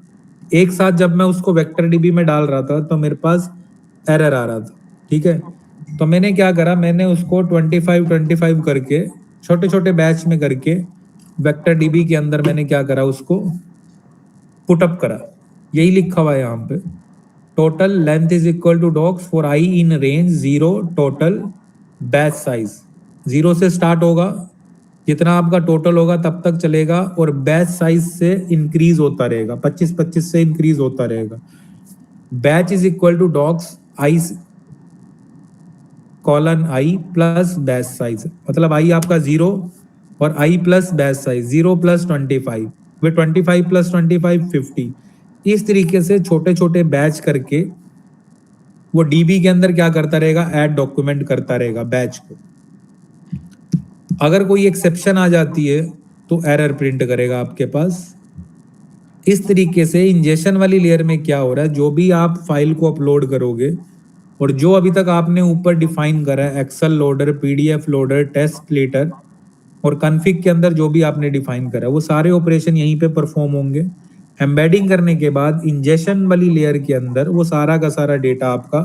एक साथ जब मैं उसको वेक्टर डीबी में डाल रहा था तो मेरे पास एरर आ रहा था। ठीक है, तो मैंने क्या करा, मैंने उसको 25 करके छोटे छोटे बैच में करके वेक्टर डीबी के अंदर मैंने क्या करा, उसको पुटअप करा। यही लिखा हुआ है यहाँ पे, total length is equal to docs for i in range 0 total batch size. 0 से स्टार्ट होगा, जितना आपका टोटल होगा तब तक चलेगा, और बैच साइज से इंक्रीज होता रहेगा, 25 से इंक्रीज होता रहेगा। Batch is equal to docs i colon i plus batch size, मतलब आई आपका 0 और i plus batch size 0 plus 25, वे 25 प्लस 25 50। इस तरीके से छोटे छोटे बैच करके वो डीबी के अंदर क्या करता रहेगा, ऐड डॉक्यूमेंट करता रहेगा बैच को। अगर कोई एक्सेप्शन आ जाती है तो एरर प्रिंट करेगा आपके पास। इस तरीके से इंजेक्शन वाली लेयर में क्या हो रहा है, जो भी आप फाइल को अपलोड करोगे और जो अभी तक आपने ऊपर डिफाइन करा है excel loader, PDF loader, test letter और कॉन्फ़िग के अंदर जो भी आपने डिफाइन करा है, वो सारे ऑपरेशन यहीं पे परफॉर्म होंगे। एम्बेडिंग करने के बाद इंजेक्शन वाली लेयर के अंदर वो सारा का सारा डेटा आपका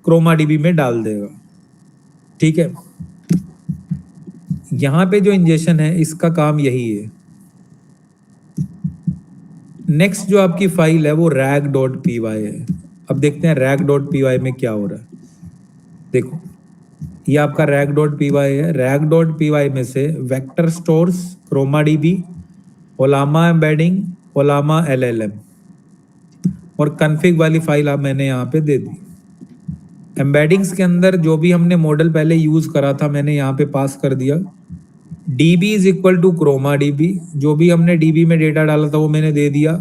क्रोमा डीबी में डाल देगा। ठीक है, यहाँ पे जो इंजेक्शन है इसका काम यही है। नेक्स्ट जो आपकी फाइल है वो rag.py है। अब देखते हैं rag.py में क्या हो रहा है। देखो, ये आपका rag.py है। rag.py में से vector stores, Croma dB, ओलामा embedding, ओलामा LLM और कॉन्फ़िग वाली फाइल आप मैंने यहाँ पे दे दी। एम्बेडिंग्स के अंदर जो भी हमने मॉडल पहले यूज करा था मैंने यहाँ पे पास कर दिया। DB is equal to Chroma DB, जो भी हमने डीबी में डेटा डाला था वो मैंने दे दिया।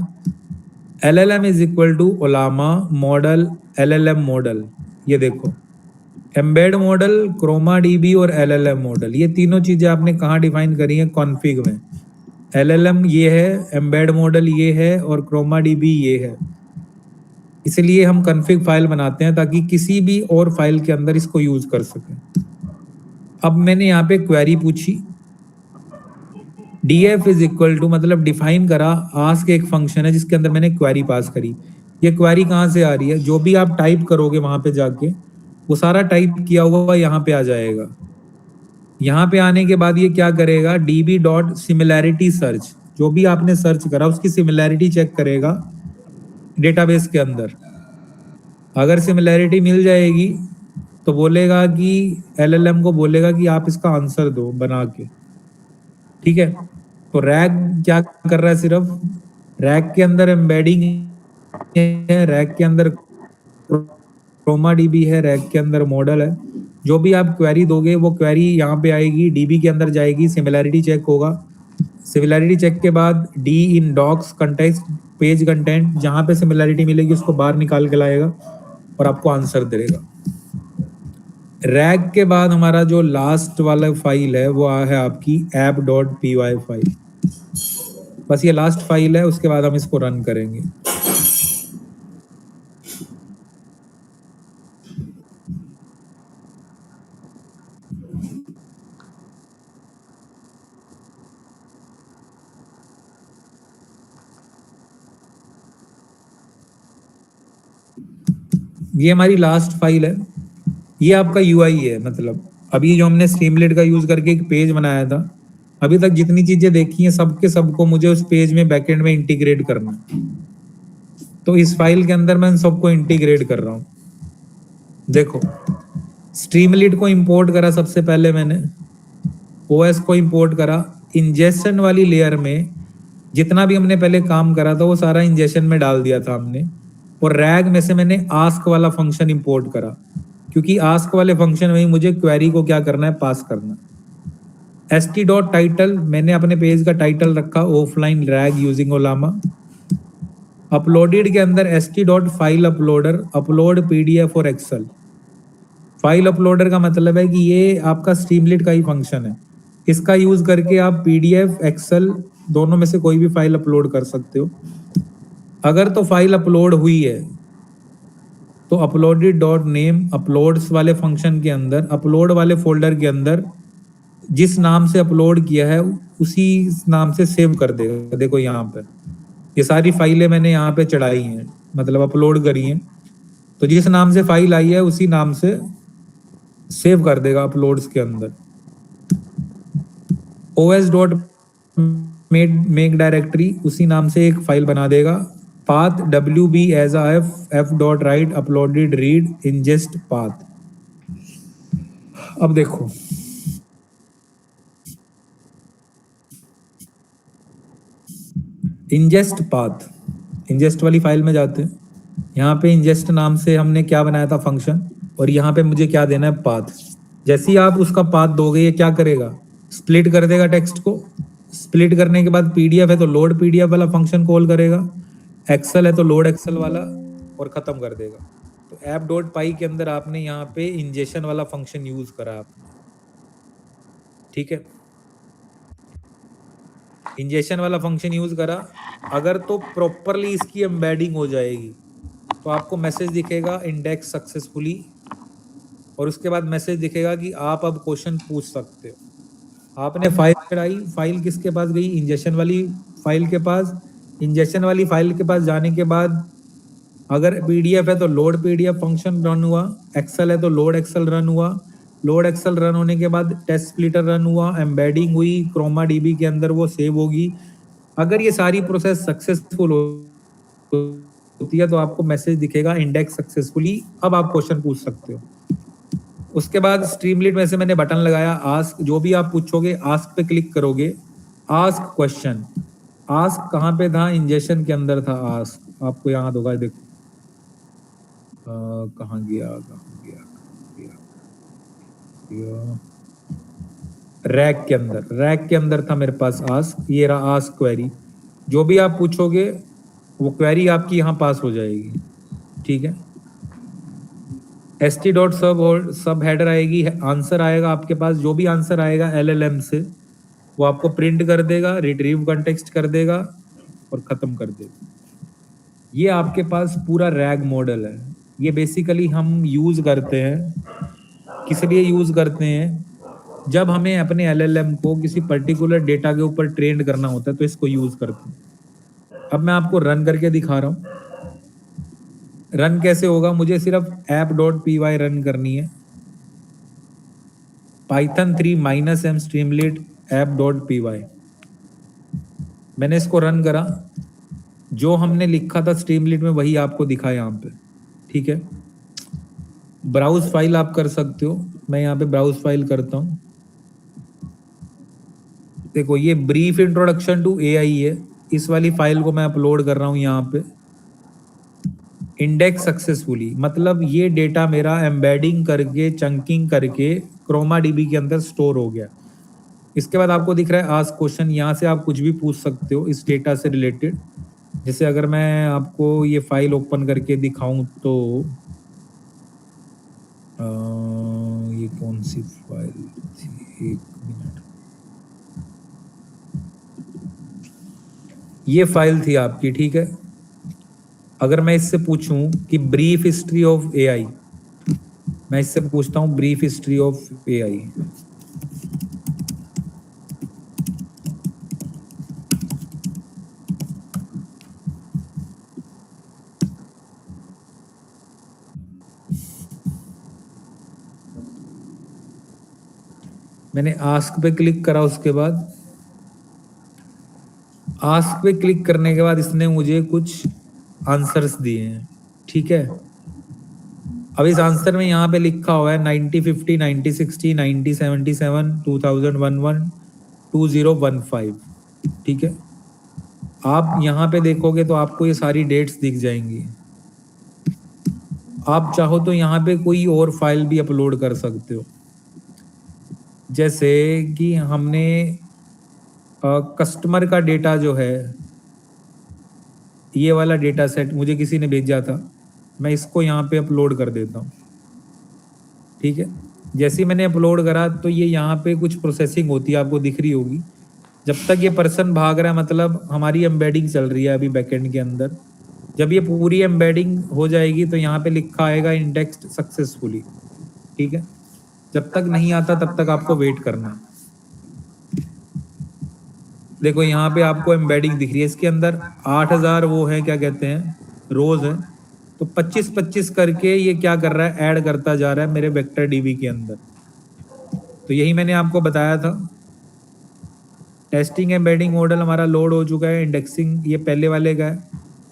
LLM is equal to Ollama model LLM model. ये देखो, एम्बेड मॉडल, क्रोमा डीबी और एलएलएम मॉडल, ये तीनों चीजें आपने कहाँ डिफाइन करी है, कॉन्फ़िग में। एलएलएम ये है, एम्बेड मॉडल ये है और क्रोमा डीबी ये है। इसलिए हम कॉन्फ़िग फाइल बनाते हैं ताकि किसी भी और फाइल के अंदर इसको यूज कर सकें। अब मैंने यहाँ पे क्वेरी पूछी, df इज इक्वल टू मतलब डिफाइन करा, आस्क एक फंक्शन है जिसके अंदर मैंने क्वेरी पास करी। ये क्वेरी कहाँ से आ रही है, जो भी आप टाइप करोगे वहां पे जाके वो सारा टाइप किया हुआ यहाँ पे आ जाएगा। यहाँ पे आने के बाद ये क्या करेगा, db डॉट सिमिलैरिटी सर्च, जो भी आपने सर्च करा उसकी सिमिलैरिटी चेक करेगा डेटाबेस के अंदर। अगर सिमिलैरिटी मिल जाएगी तो बोलेगा कि एलएलएम को बोलेगा कि आप इसका आंसर दो बना के। ठीक है। तो रैग क्या कर रहा है, सिर्फ रैग के अंदर एम्बेडिंग है, रैग के अंदर क्रोमा डीबी है, रैग के अंदर मॉडल है। जो भी आप क्वेरी दोगे वो क्वेरी यहाँ पे आएगी, डीबी के अंदर जाएगी, सिमिलैरिटी चेक होगा। सिमिलैरिटी चेक के बाद डी इन डॉक्स कंटेक्स्ट पेज कंटेंट, जहां पे सिमिलैरिटी मिलेगी उसको बाहर निकाल के लाएगा और आपको आंसर देगा। रैग के बाद हमारा जो लास्ट वाला फाइल है वो है आपकी app.py फाइल। बस ये लास्ट फाइल है, उसके बाद हम इसको रन करेंगे। ये हमारी लास्ट फाइल है, ये आपका यूआई है। मतलब अभी जो हमने स्ट्रीमलेट का यूज करके एक पेज बनाया था, अभी तक जितनी चीजें देखी हैं सबके सबको मुझे उस पेज में बैकएंड में इंटीग्रेट करना है। तो इस फाइल के अंदर मैं इन सबको इंटीग्रेट कर रहा हूँ। देखो, स्ट्रीमलीट को इंपोर्ट करा सबसे पहले मैंने, ओएस को इंपोर्ट करा। इंजेक्शन वाली लेयर में जितना भी हमने पहले काम करा था वो सारा इंजेक्शन में डाल दिया था हमने। और रैग में से मैंने आस्क वाला फंक्शन इंपोर्ट करा, क्योंकि आस्क वाले फंक्शन में ही मुझे क्वेरी को क्या करना है, पास करना है। st.title मैंने अपने पेज का टाइटल रखा ऑफलाइन रैग यूजिंग ओलामा। अपलोडेड के अंदर st.file uploader अपलोड पीडीएफ और एक्सेल। फाइल अपलोडर का मतलब है कि ये आपका स्ट्रीमलीट का ही फंक्शन है, इसका यूज करके आप पीडीएफ एक्सेल दोनों में से कोई भी फाइल अपलोड कर सकते हो। अगर तो फाइल अपलोड हुई है तो अपलोडेड डॉट नेम अपलोड्स वाले फंक्शन के अंदर, अपलोड वाले फोल्डर के अंदर जिस नाम से अपलोड किया है उसी नाम से सेव कर देगा। देखो यहाँ पे ये सारी फाइलें मैंने यहाँ पे चढ़ाई हैं, मतलब अपलोड करी हैं, तो जिस नाम से फाइल आई है उसी नाम से सेव कर देगा अपलोड्स के अंदर। os डॉट मेक डायरेक्टरी उसी नाम से एक फाइल बना देगा। Path wb as f dot write uploaded read ingest path. अब देखो, इंजेस्ट पाथ, इंजेस्ट वाली फाइल में जाते हैं। यहाँ पे इंजेस्ट नाम से हमने क्या बनाया था, फंक्शन, और यहाँ पे मुझे क्या देना है, पाथ। जैसे ही आप उसका पाथ दोगे ये क्या करेगा, स्प्लिट कर देगा टेक्स्ट को। स्प्लिट करने के बाद पीडीएफ है तो लोड पीडीएफ वाला फंक्शन कॉल करेगा, एक्सेल है तो लोड एक्सेल वाला, और खत्म कर देगा। तो ऐप डॉट पाई के अंदर आपने यहाँ पे इंजेक्शन वाला फंक्शन यूज करा आपने, ठीक है, इंजेक्शन वाला फंक्शन यूज करा। अगर तो प्रॉपरली इसकी एम्बेडिंग हो जाएगी तो आपको मैसेज दिखेगा इंडेक्स सक्सेसफुली, और उसके बाद मैसेज दिखेगा कि आप अब क्वेश्चन पूछ सकते हो। आपने फाइल चढ़ाई, फाइल किसके पास गई, इंजेक्शन वाली फाइल के पास। इंजेक्शन वाली फाइल के पास जाने के बाद अगर पीडीएफ है तो लोड पीडीएफ फंक्शन रन हुआ, एक्सेल है तो लोड एक्सेल रन हुआ, लोड एक्सेल रन होने के बाद टेस्ट स्प्लिटर रन हुआ, एम्बेडिंग हुई क्रोमा डीबी के अंदर, वो सेव होगी। अगर ये सारी प्रोसेस सक्सेसफुल होती है तो आपको मैसेज दिखेगा इंडेक्स सक्सेसफुली, अब आप क्वेश्चन पूछ सकते हो। उसके बाद स्ट्रीमलीट में से मैंने बटन लगाया आस्क, जो भी आप पूछोगे आस्क पे क्लिक करोगे, आस्क क्वेश्चन। आस्क कहाँ पे था, इंजेक्शन के अंदर था आस्क, आपको याद होगा। देखो कहाँ गया, रैक के अंदर, रैक के अंदर था मेरे पास आस्क। ये रहा आस्क क्वेरी, जो भी आप पूछोगे वो क्वेरी आपकी यहाँ पास हो जाएगी, ठीक है। st डॉट सब हेडर आएगी, आंसर आएगा आपके पास, जो भी आंसर आएगा LLM से वो आपको प्रिंट कर देगा, रिट्रीव कंटेक्स्ट कर देगा और खत्म कर देगा। ये आपके पास पूरा रैग मॉडल है। ये बेसिकली हम यूज करते हैं, किस लिए यूज करते हैं, जब हमें अपने LLM को किसी पर्टिकुलर डेटा के ऊपर ट्रेन करना होता है तो इसको यूज करते हैं। अब मैं आपको रन करके दिखा रहा हूँ। रन कैसे होगा, मुझे सिर्फ app.py रन करनी है, python 3 -m streamlit app.py। मैंने इसको रन करा, जो हमने लिखा था स्ट्रीमलीट में वही आपको दिखा यहाँ पे, ठीक है। ब्राउज फाइल आप कर सकते हो, मैं यहाँ पे ब्राउज फाइल करता हूँ। देखो ये ब्रीफ इंट्रोडक्शन टू एआई है, इस वाली फाइल को मैं अपलोड कर रहा हूँ यहाँ पे। इंडेक्स सक्सेसफुली मतलब ये डेटा मेरा एम्बेडिंग करके चंकिंग करके क्रोमा डीबी के अंदर स्टोर हो गया। इसके बाद आपको दिख रहा है आस्क क्वेश्चन, यहाँ से आप कुछ भी पूछ सकते हो इस डेटा से रिलेटेड। जैसे अगर मैं आपको ये फाइल ओपन करके दिखाऊं तो ये कौन सी फाइल थी, एक मिनट, ये फाइल थी आपकी, ठीक है। अगर मैं इससे पूछूं कि ब्रीफ हिस्ट्री ऑफ एआई, मैं इससे पूछता हूं ब्रीफ हिस्ट्री ऑफ एआई, मैंने आस्क पे क्लिक करा, उसके बाद आस्क पे क्लिक करने के बाद इसने मुझे कुछ आंसर्स दिए हैं, ठीक है। अब इस आंसर में यहाँ पे लिखा हुआ है 9050, 9060, 9077, 2011, 2015, ठीक है। आप यहाँ पे देखोगे तो आपको ये सारी डेट्स दिख जाएंगी। आप चाहो तो यहाँ पे कोई और फाइल भी अपलोड कर सकते हो, जैसे कि हमने कस्टमर का डेटा जो है, ये वाला डेटा सेट मुझे किसी ने भेजा था, मैं इसको यहाँ पे अपलोड कर देता हूँ, ठीक है। जैसे ही मैंने अपलोड करा तो ये यहाँ पे कुछ प्रोसेसिंग होती है, आपको दिख रही होगी। जब तक ये पर्सन भाग रहा है मतलब हमारी एम्बेडिंग चल रही है अभी बैकएंड के अंदर। जब ये पूरी एम्बेडिंग हो जाएगी तो यहाँ पे लिखा आएगा इंडेक्स्ड सक्सेसफुली, ठीक है। जब तक नहीं आता तब तक आपको वेट करना है। देखो यहाँ पे आपको एम्बेडिंग दिख रही है, इसके अंदर 8000 वो है, क्या कहते हैं, रोज है। तो 25-25 करके ये क्या कर रहा है, ऐड करता जा रहा है मेरे वेक्टर डीबी के अंदर। तो यही मैंने आपको बताया था। टेस्टिंग एम्बेडिंग मॉडल हमारा लोड हो चुका है, इंडेक्सिंग ये पहले वाले का है।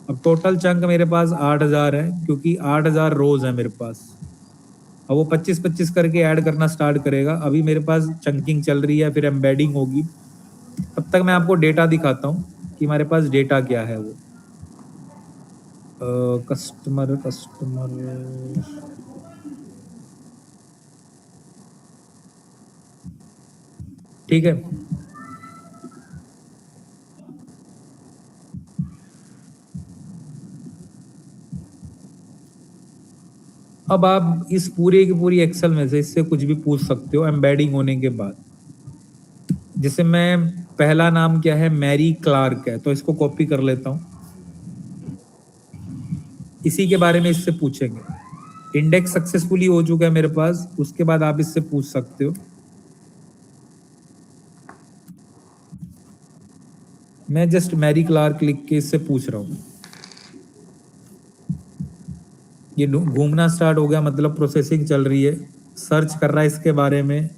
अब टोटल चंक मेरे पास 8000 है, क्योंकि 8000 रोज है मेरे पास। अब वो 25-25 करके ऐड करना स्टार्ट करेगा। अभी मेरे पास चंकिंग चल रही है, फिर एम्बेडिंग होगी। तब तक मैं आपको डेटा दिखाता हूँ कि हमारे पास डेटा क्या है। वो कस्टमर ठीक है। अब आप इस पूरे की पूरी एक्सेल में से इससे कुछ भी पूछ सकते हो एम्बेडिंग होने के बाद। जैसे मैं, पहला नाम क्या है, मैरी क्लार्क है, तो इसको कॉपी कर लेता हूँ। इसी के बारे में इससे पूछेंगे। इंडेक्स सक्सेसफुली हो चुका है मेरे पास, उसके बाद आप इससे पूछ सकते हो। मैं जस्ट मैरी क्लार्क लिख के इससे पूछ रहा हूँ। ये घूमना स्टार्ट हो गया, मतलब प्रोसेसिंग चल रही है, सर्च कर रहा है इसके बारे में,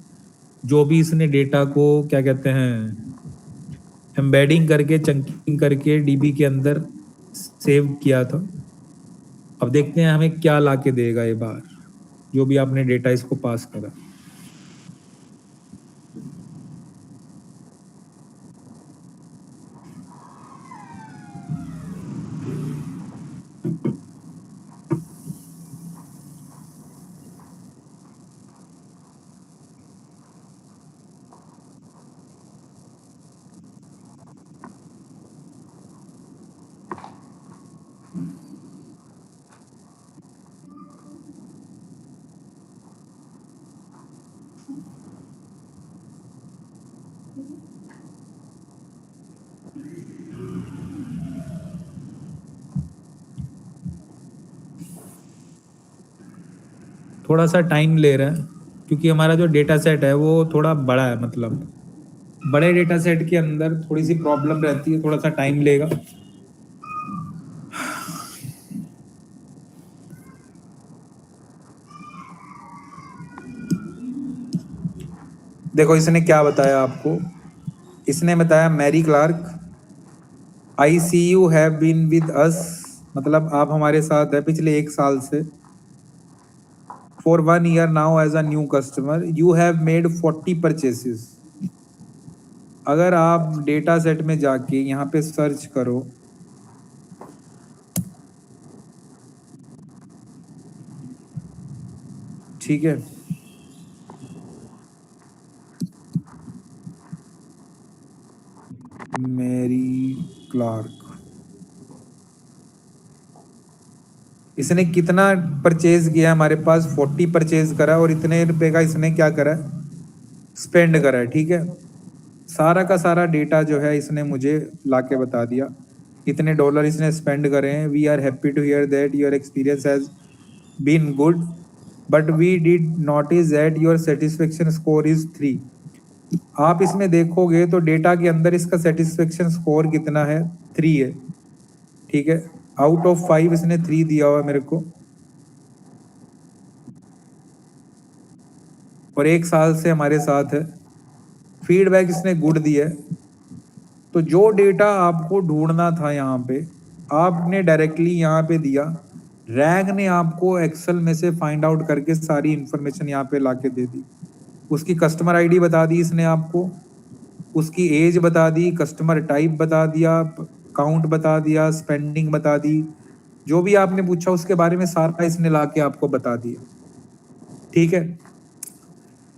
जो भी इसने डेटा को क्या कहते हैं एम्बेडिंग करके चंकिंग करके डीबी के अंदर सेव किया था। अब देखते हैं हमें क्या ला के देगा ये बार, जो भी आपने डेटा इसको पास करा। थोड़ा सा टाइम ले रहा है, क्योंकि हमारा जो डेटा सेट है वो थोड़ा बड़ा है, मतलब बड़े डेटा सेट के अंदर थोड़ी सी प्रॉब्लम रहती है, थोड़ा सा टाइम लेगा। देखो इसने क्या बताया आपको, इसने बताया Mary Clark, I see you have been with us, मतलब आप हमारे साथ है पिछले 1 साल से। For 1 year now as a new customer, you have made 40 purchases. अगर आप डेटा सेट में जाके यहाँ पे सर्च करो, ठीक है, मैरी क्लार्क, इसने कितना परचेज किया हमारे पास, 40 परचेज करा और इतने रुपए का इसने क्या करा, स्पेंड करा है, ठीक है। सारा का सारा डेटा जो है इसने मुझे लाके बता दिया, इतने डॉलर इसने स्पेंड करे हैं। We are happy to hear that your experience has been good, but we did notice that your satisfaction score is 3। आप इसमें देखोगे तो डेटा के अंदर इसका सेटिस्फेक्शन स्कोर कितना है, 3 है, ठीक है। आउट ऑफ 5 इसने 3 दिया हुआ मेरे को, और 1 साल से हमारे साथ है। फीडबैक इसने गुड दिया है। तो जो डेटा आपको ढूंढना था यहाँ पे, आपने डायरेक्टली यहाँ पे दिया, रैग ने आपको एक्सेल में से फाइंड आउट करके सारी इंफॉर्मेशन यहाँ पे लाके दे दी। उसकी कस्टमर आईडी बता दी इसने आपको, उसकी एज बता दी, कस्टमर टाइप बता दिया, काउंट बता दिया, स्पेंडिंग बता दी, जो भी आपने पूछा उसके बारे में सारा इसने लाके आपको बता दिया, ठीक है।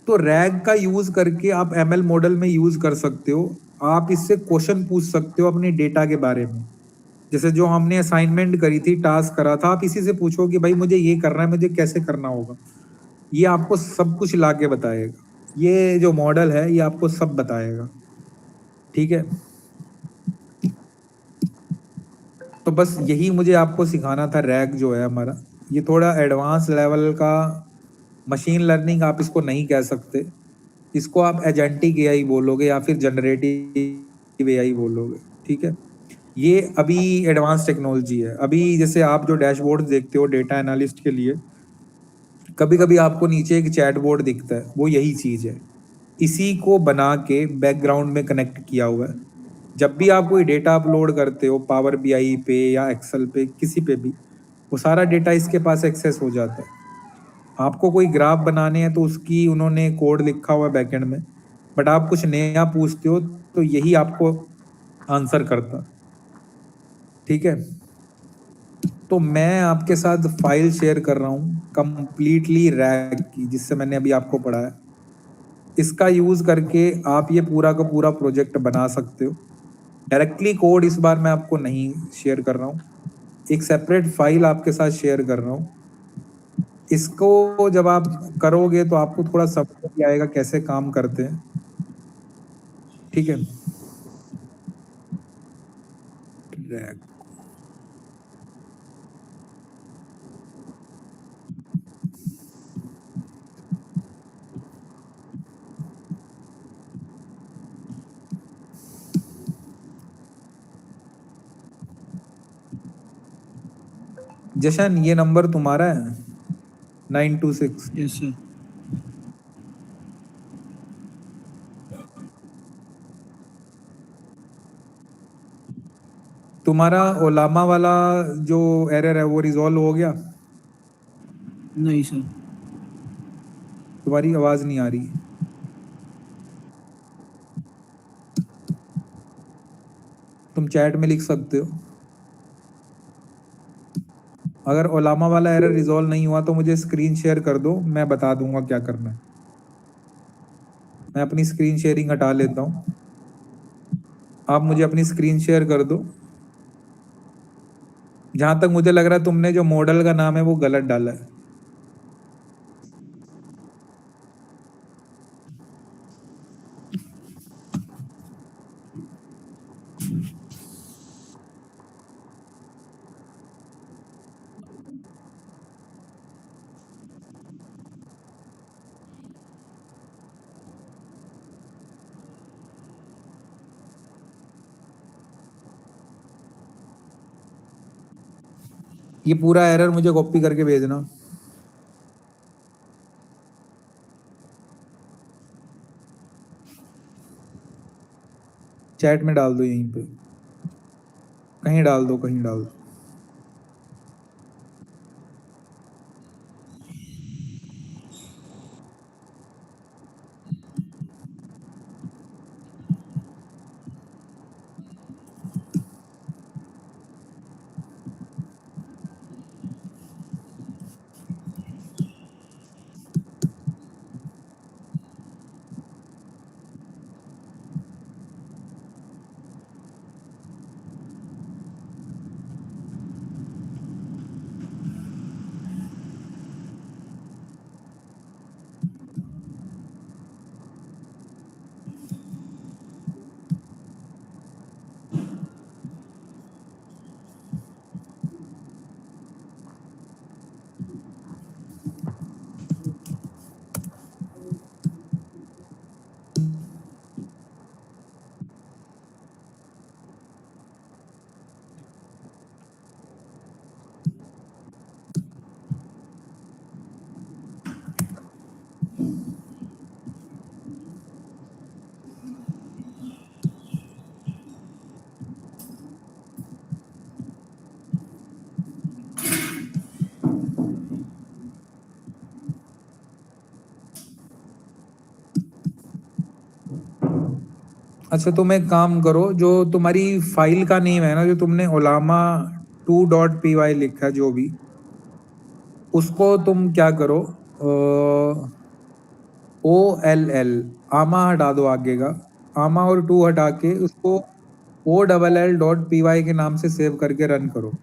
तो रैग का यूज करके आप एमएल मॉडल में यूज कर सकते हो। आप इससे क्वेश्चन पूछ सकते हो अपने डेटा के बारे में, जैसे जो हमने असाइनमेंट करी थी, टास्क करा था, आप इसी से पूछो कि भाई मुझे ये करना है, मुझे कैसे करना होगा, ये आपको सब कुछ ला के बताएगा। ये जो मॉडल है ये आपको सब बताएगा, ठीक है। तो बस यही मुझे आपको सिखाना था। रैग जो है हमारा, ये थोड़ा एडवांस लेवल का मशीन लर्निंग आप इसको नहीं कह सकते, इसको आप एजेंटिक एआई बोलोगे या फिर जनरेटिव एआई बोलोगे, ठीक है। ये अभी एडवांस टेक्नोलॉजी है। अभी जैसे आप जो डैशबोर्ड देखते हो डेटा एनालिस्ट के लिए, कभी कभी आपको नीचे एक चैटबोर्ड दिखता है, वो यही चीज है। इसी को बना के बैकग्राउंड में कनेक्ट किया हुआ है। जब भी आप कोई डेटा अपलोड करते हो पावर बीआई पे या एक्सेल पे, किसी पे भी, वो सारा डेटा इसके पास एक्सेस हो जाता है। आपको कोई ग्राफ बनाने हैं तो उसकी उन्होंने कोड लिखा हुआ है बैकएंड में, बट आप कुछ नया पूछते हो तो यही आपको आंसर करता, ठीक है। तो मैं आपके साथ फाइल शेयर कर रहा हूँ कंप्लीटली रैग की, जिससे मैंने अभी आपको पढ़ाया। इसका यूज करके आप ये पूरा का पूरा प्रोजेक्ट बना सकते हो। डायरेक्टली कोड इस बार मैं आपको नहीं शेयर कर रहा हूँ, एक सेपरेट फाइल आपके साथ शेयर कर रहा हूँ। इसको जब आप करोगे तो आपको थोड़ा समझ भी आएगा कैसे काम करते हैं, ठीक है। रैग, जशन ये नंबर तुम्हारा है, 926। Yes sir. तुम्हारा ओलामा वाला जो एरर है वो रिजॉल्व हो गया? नहीं सर। तुम्हारी आवाज नहीं आ रही, तुम चैट में लिख सकते हो। अगर ओलामा वाला एरर रिजॉल्व नहीं हुआ तो मुझे स्क्रीन शेयर कर दो, मैं बता दूंगा क्या करना है। मैं अपनी स्क्रीन शेयरिंग हटा लेता हूँ, आप मुझे अपनी स्क्रीन शेयर कर दो। जहां तक मुझे लग रहा है तुमने जो मॉडल का नाम है वो गलत डाला है। ये पूरा एरर मुझे कॉपी करके भेजना, चैट में डाल दो, यहीं पे कहीं डाल दो, कहीं डाल दो। अच्छा, तुम एक काम करो, जो तुम्हारी फाइल का नेम है ना, जो तुमने ओलामा 2.py लिखा है जो भी, उसको तुम क्या करो, OLL, आमा हटा दो आगे का, आमा और 2 हटा के उसको OLL.py के नाम से सेव करके रन करो।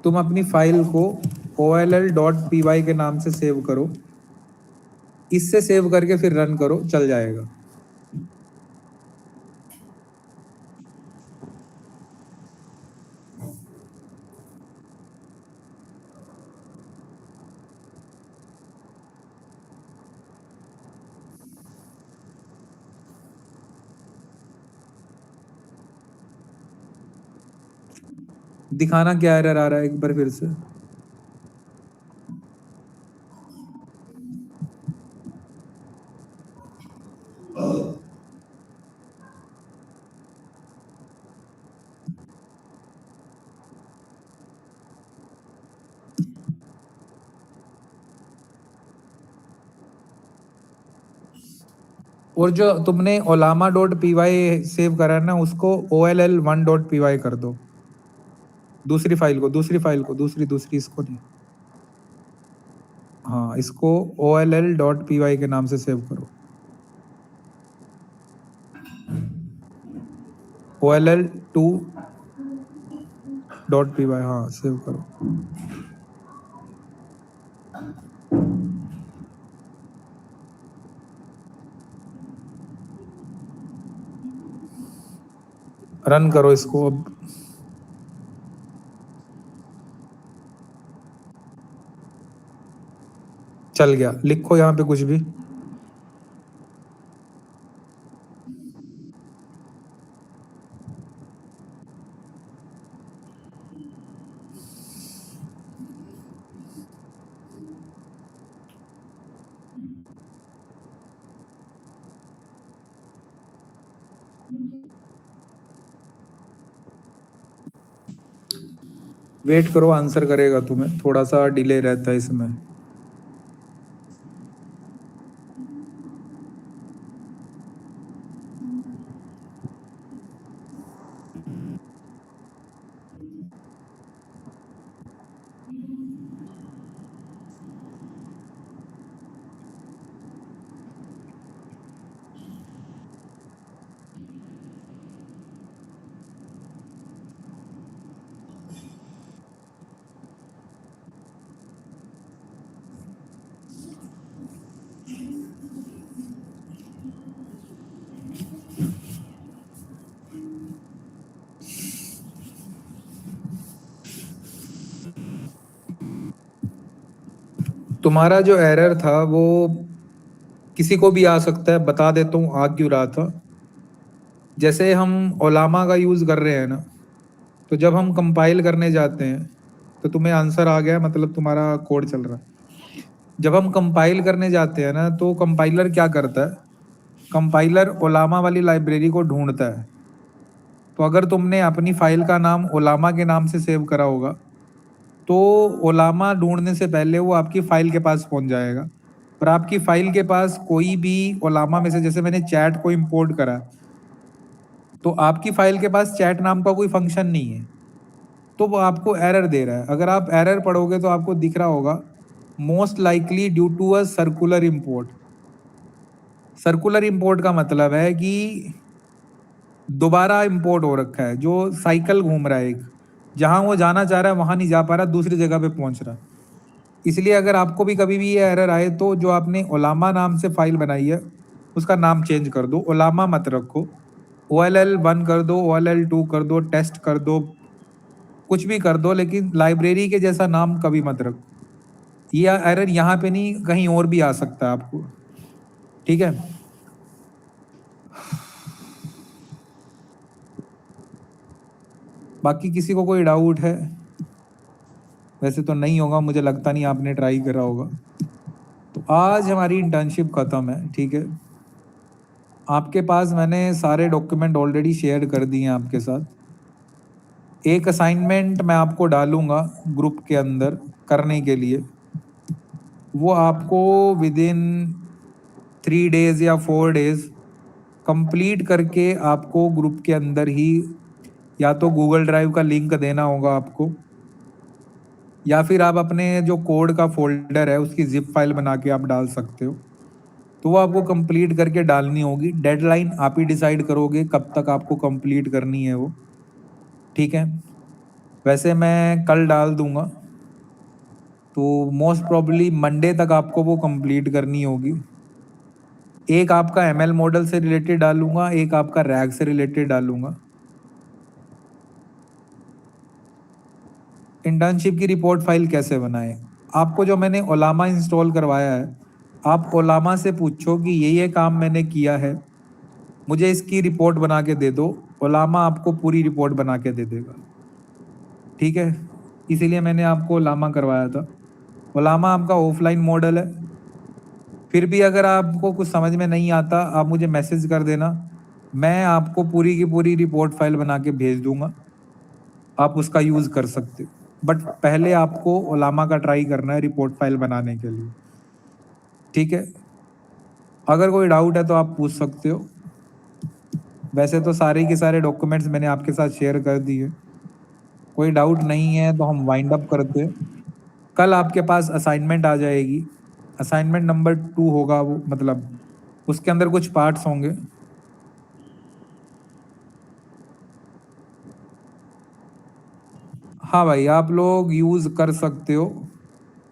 तुम अपनी फाइल को OLL.py के नाम से सेव करो, इससे सेव करके फिर रन करो, चल जाएगा। दिखाना क्या एरर आ रहा है एक बार फिर से। और जो तुमने ओलामा.py सेव करा है ना, उसको OLL1.py कर दो। दूसरी फाइल को, दूसरी इसको नहीं। हाँ, इसको OLL.py के नाम से सेव करो। OLL2.py, हाँ सेव करो। रन करो इसको अब। चल गया, लिखो यहाँ पे कुछ भी। वेट करो, आंसर करेगा तुम्हें, थोड़ा सा डिले रहता है इसमें। तुम्हारा जो एरर था वो किसी को भी आ सकता है, बता देता हूँ आ क्यों रहा था। जैसे हम ओलामा का यूज़ कर रहे हैं ना, तो जब हम कंपाइल करने जाते हैं, तो तुम्हें आंसर आ गया, मतलब तुम्हारा कोड चल रहा है। जब हम कंपाइल करने जाते हैं ना, तो कंपाइलर क्या करता है, कंपाइलर ओलामा वाली लाइब्रेरी को ढूंढता है। तो अगर तुमने अपनी फाइल का नाम ओलामा के नाम से सेव करा होगा, तो ओलामा ढूंढने से पहले वो आपकी फाइल के पास पहुंच जाएगा। और आपकी फाइल के पास कोई भी ओलामा में से, जैसे मैंने चैट को इंपोर्ट करा, तो आपकी फाइल के पास चैट नाम का कोई फंक्शन नहीं है, तो वो आपको एरर दे रहा है। अगर आप एरर पढ़ोगे तो आपको दिख रहा होगा, most likely due to a circular import. Circular import का मतलब है कि दोबारा इंपोर्ट हो रखा है, जो साइकिल घूम रहा है, एक जहां वो जाना चाह रहा है वहां नहीं जा पा रहा, दूसरी जगह पे पहुंच रहा है। इसलिए अगर आपको भी कभी भी ये एरर आए, तो जो आपने ओलामा नाम से फाइल बनाई है उसका नाम चेंज कर दो, ओलामा मत रखो। OLL1 कर दो, OLL2 कर दो, टेस्ट कर दो, कुछ भी कर दो, लेकिन लाइब्रेरी के जैसा नाम कभी मत रखो। ये एरर यहाँ पे नहीं, कहीं और भी आ सकता है आपको, ठीक है। बाकी किसी को कोई डाउट है? वैसे तो नहीं होगा, मुझे लगता नहीं आपने ट्राई करा होगा। तो आज हमारी इंटर्नशिप ख़त्म है, ठीक है। आपके पास मैंने सारे डॉक्यूमेंट ऑलरेडी शेयर कर दिए हैं आपके साथ। एक असाइनमेंट मैं आपको डालूंगा ग्रुप के अंदर करने के लिए, वो आपको विद इन 3 days या 4 days कंप्लीट करके आपको ग्रुप के अंदर ही या तो गूगल ड्राइव का लिंक देना होगा आपको, या फिर आप अपने जो कोड का फोल्डर है उसकी जिप फाइल बना के आप डाल सकते हो। तो वो आपको कंप्लीट करके डालनी होगी। डेडलाइन आप ही डिसाइड करोगे कब तक आपको कंप्लीट करनी है वो, ठीक है। वैसे मैं कल डाल दूंगा, तो मोस्ट प्रॉब्ली मंडे तक आपको वो कंप्लीट करनी होगी। एक आपका एमएल मॉडल से रिलेटेड डालूंगा, एक आपका रैग से रिलेटेड डालूंगा। इंटर्नशिप की रिपोर्ट फाइल कैसे बनाएं? आपको जो मैंने ओलामा इंस्टॉल करवाया है, आप ओलामा से पूछो कि ये काम मैंने किया है, मुझे इसकी रिपोर्ट बना के दे दो। ओलामा आपको पूरी रिपोर्ट बना के दे देगा, ठीक है। इसीलिए मैंने आपको ओलामा करवाया था। ओलामा आपका ऑफलाइन मॉडल है। फिर भी अगर आपको कुछ समझ में नहीं आता, आप मुझे मैसेज कर देना, मैं आपको पूरी की पूरी रिपोर्ट फाइल बना के भेज दूंगा, आप उसका यूज़ कर सकते हो। बट पहले आपको ओलामा का ट्राई करना है रिपोर्ट फाइल बनाने के लिए, ठीक है। अगर कोई डाउट है तो आप पूछ सकते हो। वैसे तो सारे के सारे डॉक्यूमेंट्स मैंने आपके साथ शेयर कर दिए। कोई डाउट नहीं है तो हम वाइंड अप करते हैं। कल आपके पास असाइनमेंट आ जाएगी। असाइनमेंट नंबर 2 होगा वो, मतलब उसके अंदर कुछ पार्ट्स होंगे। हाँ भाई, आप लोग यूज़ कर सकते हो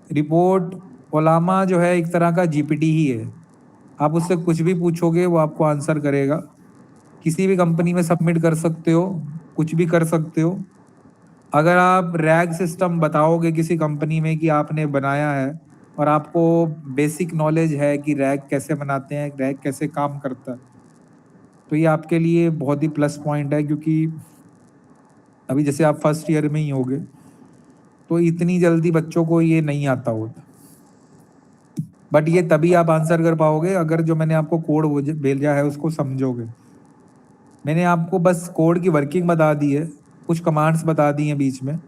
रिपोर्ट। ओलामा जो है एक तरह का जीपीटी ही है। आप उससे कुछ भी पूछोगे वो आपको आंसर करेगा। किसी भी कंपनी में सबमिट कर सकते हो, कुछ भी कर सकते हो। अगर आप रैग सिस्टम बताओगे किसी कंपनी में कि आपने बनाया है और आपको बेसिक नॉलेज है कि रैग कैसे बनाते हैं, रैग कैसे काम करता है, तो ये आपके लिए बहुत ही प्लस पॉइंट है। क्योंकि अभी जैसे आप फर्स्ट ईयर में ही होगे, तो इतनी जल्दी बच्चों को ये नहीं आता होता। बट ये तभी आप आंसर कर पाओगे अगर जो मैंने आपको कोड भेजा है उसको समझोगे। मैंने आपको बस कोड की वर्किंग बता दी है, कुछ कमांड्स बता दी हैं बीच में।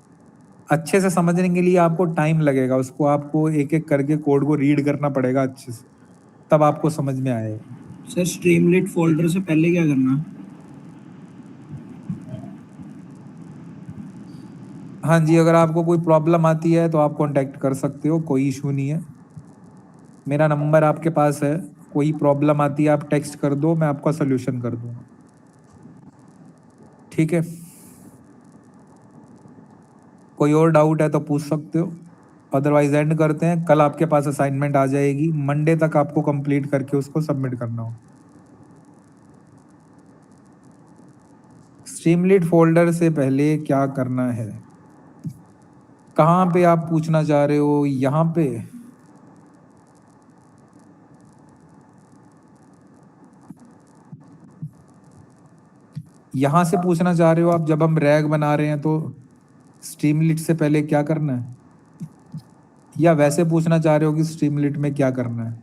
अच्छे से समझने के लिए आपको टाइम लगेगा, उसको आपको एक एक करके कोड को रीड करना पड़ेगा अच्छे से, तब आपको समझ में आएगा, सर स्ट्रीमलीट ठीक फोल्डर है। से पहले क्या करना है? हाँ जी, अगर आपको कोई प्रॉब्लम आती है तो आप कांटेक्ट कर सकते हो, कोई इशू नहीं है। मेरा नंबर आपके पास है, कोई प्रॉब्लम आती है आप टेक्स्ट कर दो, मैं आपका सोल्यूशन कर दूंगा, ठीक है। कोई और डाउट है तो पूछ सकते हो, अदरवाइज एंड करते हैं। कल आपके पास असाइनमेंट आ जाएगी, मंडे तक आपको कंप्लीट करके उसको सबमिट करना हो। स्ट्रीमलीट फोल्डर से पहले क्या करना है? कहाँ पे आप पूछना चाह रहे हो? यहाँ पे? यहाँ से पूछना चाह रहे हो आप, जब हम रैग बना रहे हैं तो स्ट्रीमलीट से पहले क्या करना है, या वैसे पूछना चाह रहे हो कि स्ट्रीमलीट में क्या करना है?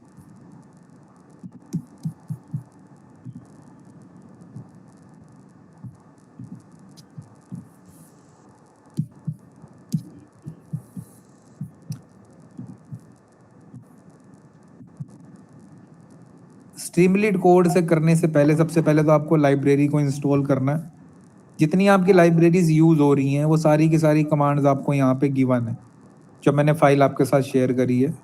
स्ट्रीमलीट कोड से करने से पहले सबसे पहले तो आपको लाइब्रेरी को इंस्टॉल करना है। जितनी आपकी लाइब्रेरीज यूज हो रही हैं वो सारी की सारी कमांड्स आपको यहाँ पे गिवन है, जो मैंने फाइल आपके साथ शेयर करी है।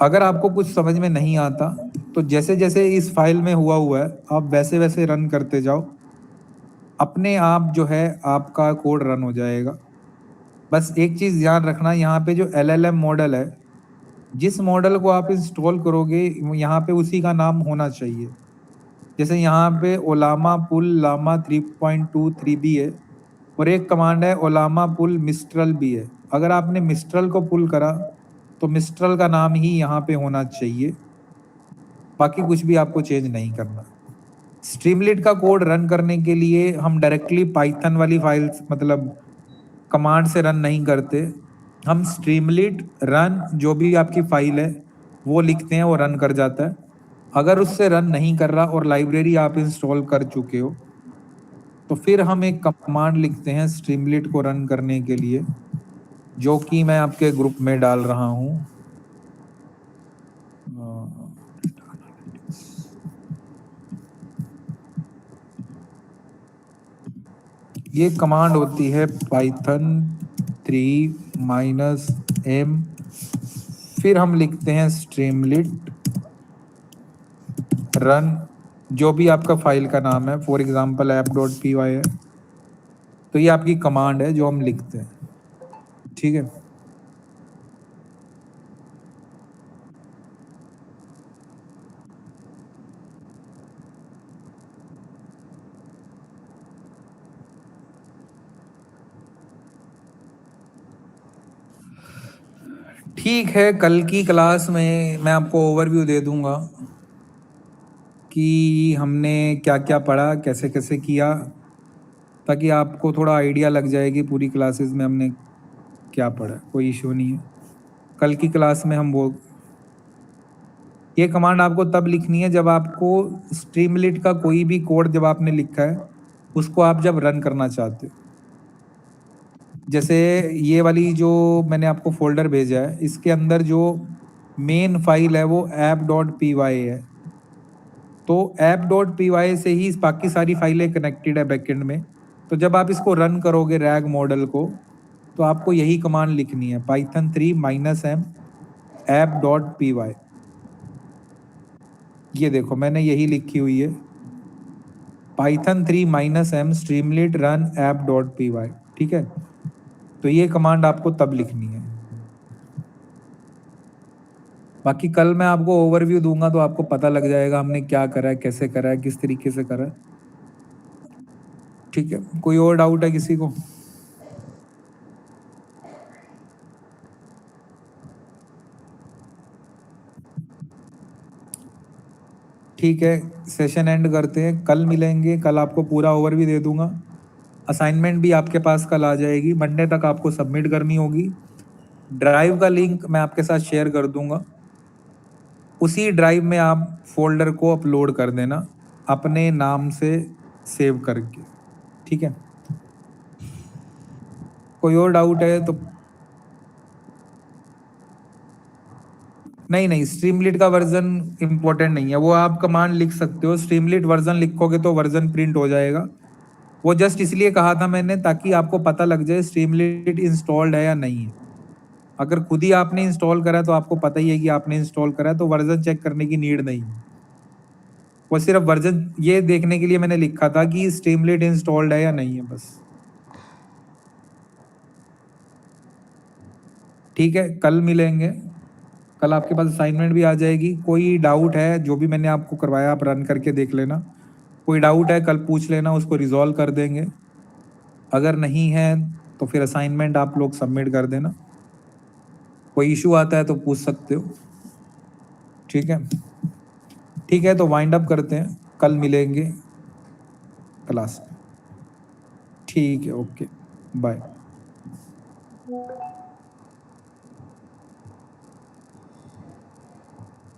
अगर आपको कुछ समझ में नहीं आता तो जैसे जैसे इस फाइल में हुआ है आप वैसे वैसे रन करते जाओ, अपने आप जो है आपका कोड रन हो जाएगा। बस एक चीज़ ध्यान रखना, यहाँ पे जो एलएलएम मॉडल है, जिस मॉडल को आप इंस्टॉल करोगे यहाँ पे उसी का नाम होना चाहिए। जैसे यहाँ पे ओलामा पुल लामा 3.23 भी है, और एक कमांड है ओलामा पुल मिस्ट्रल भी है। अगर आपने मिस्ट्रल को पुल करा तो मिस्ट्रल का नाम ही यहाँ पे होना चाहिए, बाकी कुछ भी आपको चेंज नहीं करना। स्ट्रीमलीट का कोड रन करने के लिए हम डायरेक्टली पाइथन वाली फाइल्स, मतलब कमांड से रन नहीं करते। हम स्ट्रीमलीट रन जो भी आपकी फाइल है वो लिखते हैं, वो रन कर जाता है। अगर उससे रन नहीं कर रहा और लाइब्रेरी आप इंस्टॉल कर चुके हो, तो फिर हम एक कमांड लिखते हैं स्ट्रीमलीट को रन करने के लिए, जो कि मैं आपके ग्रुप में डाल रहा हूँ। ये कमांड होती है पाइथन 3 -m, फिर हम लिखते हैं स्ट्रीमलिट रन, जो भी आपका फाइल का नाम है, फॉर एग्जांपल app.py है, तो ये आपकी कमांड है जो हम लिखते हैं। ठीक है, ठीक है। कल की क्लास में मैं आपको ओवरव्यू दे दूंगा कि हमने क्या क्या पढ़ा, कैसे कैसे किया, ताकि आपको थोड़ा आइडिया लग जाए कि पूरी क्लासेस में हमने क्या पढ़ा। कोई इशू नहीं है। कल की क्लास में हम वो ये कमांड आपको तब लिखनी है जब आपको स्ट्रीमलिट का कोई भी कोड जब आपने लिखा है उसको आप जब रन करना चाहते हो। जैसे ये वाली जो मैंने आपको फोल्डर भेजा है, इसके अंदर जो मेन फाइल है वो app.py है। तो app.py से ही बाकी सारी फाइलें कनेक्टेड है बैकएंड में। तो जब आप इसको रन करोगे रैग मॉडल को, तो आपको यही कमांड लिखनी है, python 3 -m app.py। ये देखो मैंने यही लिखी हुई है, python 3 -m streamlit run app.py। ठीक है, तो ये कमांड आपको तब लिखनी है। बाकी कल मैं आपको ओवरव्यू दूंगा तो आपको पता लग जाएगा हमने क्या करा है, कैसे करा है, किस तरीके से करा है। ठीक है, कोई और डाउट है किसी को? ठीक है, सेशन एंड करते हैं, कल मिलेंगे। कल आपको पूरा ओवरव्यू दे दूंगा। असाइनमेंट भी आपके पास कल आ जाएगी, मंडे तक आपको सबमिट करनी होगी। ड्राइव का लिंक मैं आपके साथ शेयर कर दूंगा, उसी ड्राइव में आप फोल्डर को अपलोड कर देना अपने नाम से सेव करके। ठीक है, कोई और डाउट है तो? नहीं, स्ट्रीमलिट का वर्जन इंपॉर्टेंट नहीं है, वो आप कमांड लिख सकते हो। स्ट्रीमलिट वर्जन लिखोगे तो वर्जन प्रिंट हो जाएगा। वो जस्ट इसलिए कहा था मैंने ताकि आपको पता लग जाए स्ट्रीमलिट इंस्टॉल्ड है या नहीं है। अगर खुद ही आपने इंस्टॉल करा है तो आपको पता ही है कि आपने इंस्टॉल करा है, तो वर्जन चेक करने की नीड नहीं है। वो सिर्फ वर्जन ये देखने के लिए मैंने लिखा था कि स्ट्रीमलिट इंस्टॉल्ड है या नहीं है, बस। ठीक है, कल मिलेंगे। कल आपके पास असाइनमेंट भी आ जाएगी। कोई डाउट है, जो भी मैंने आपको करवाया आप रन करके देख लेना। कोई डाउट है कल पूछ लेना, उसको रिजॉल्व कर देंगे। अगर नहीं है तो फिर असाइनमेंट आप लोग सबमिट कर देना। कोई इशू आता है तो पूछ सकते हो। ठीक है, ठीक है, तो वाइंड अप करते हैं, कल मिलेंगे क्लास में। ठीक है, ओके, बाय।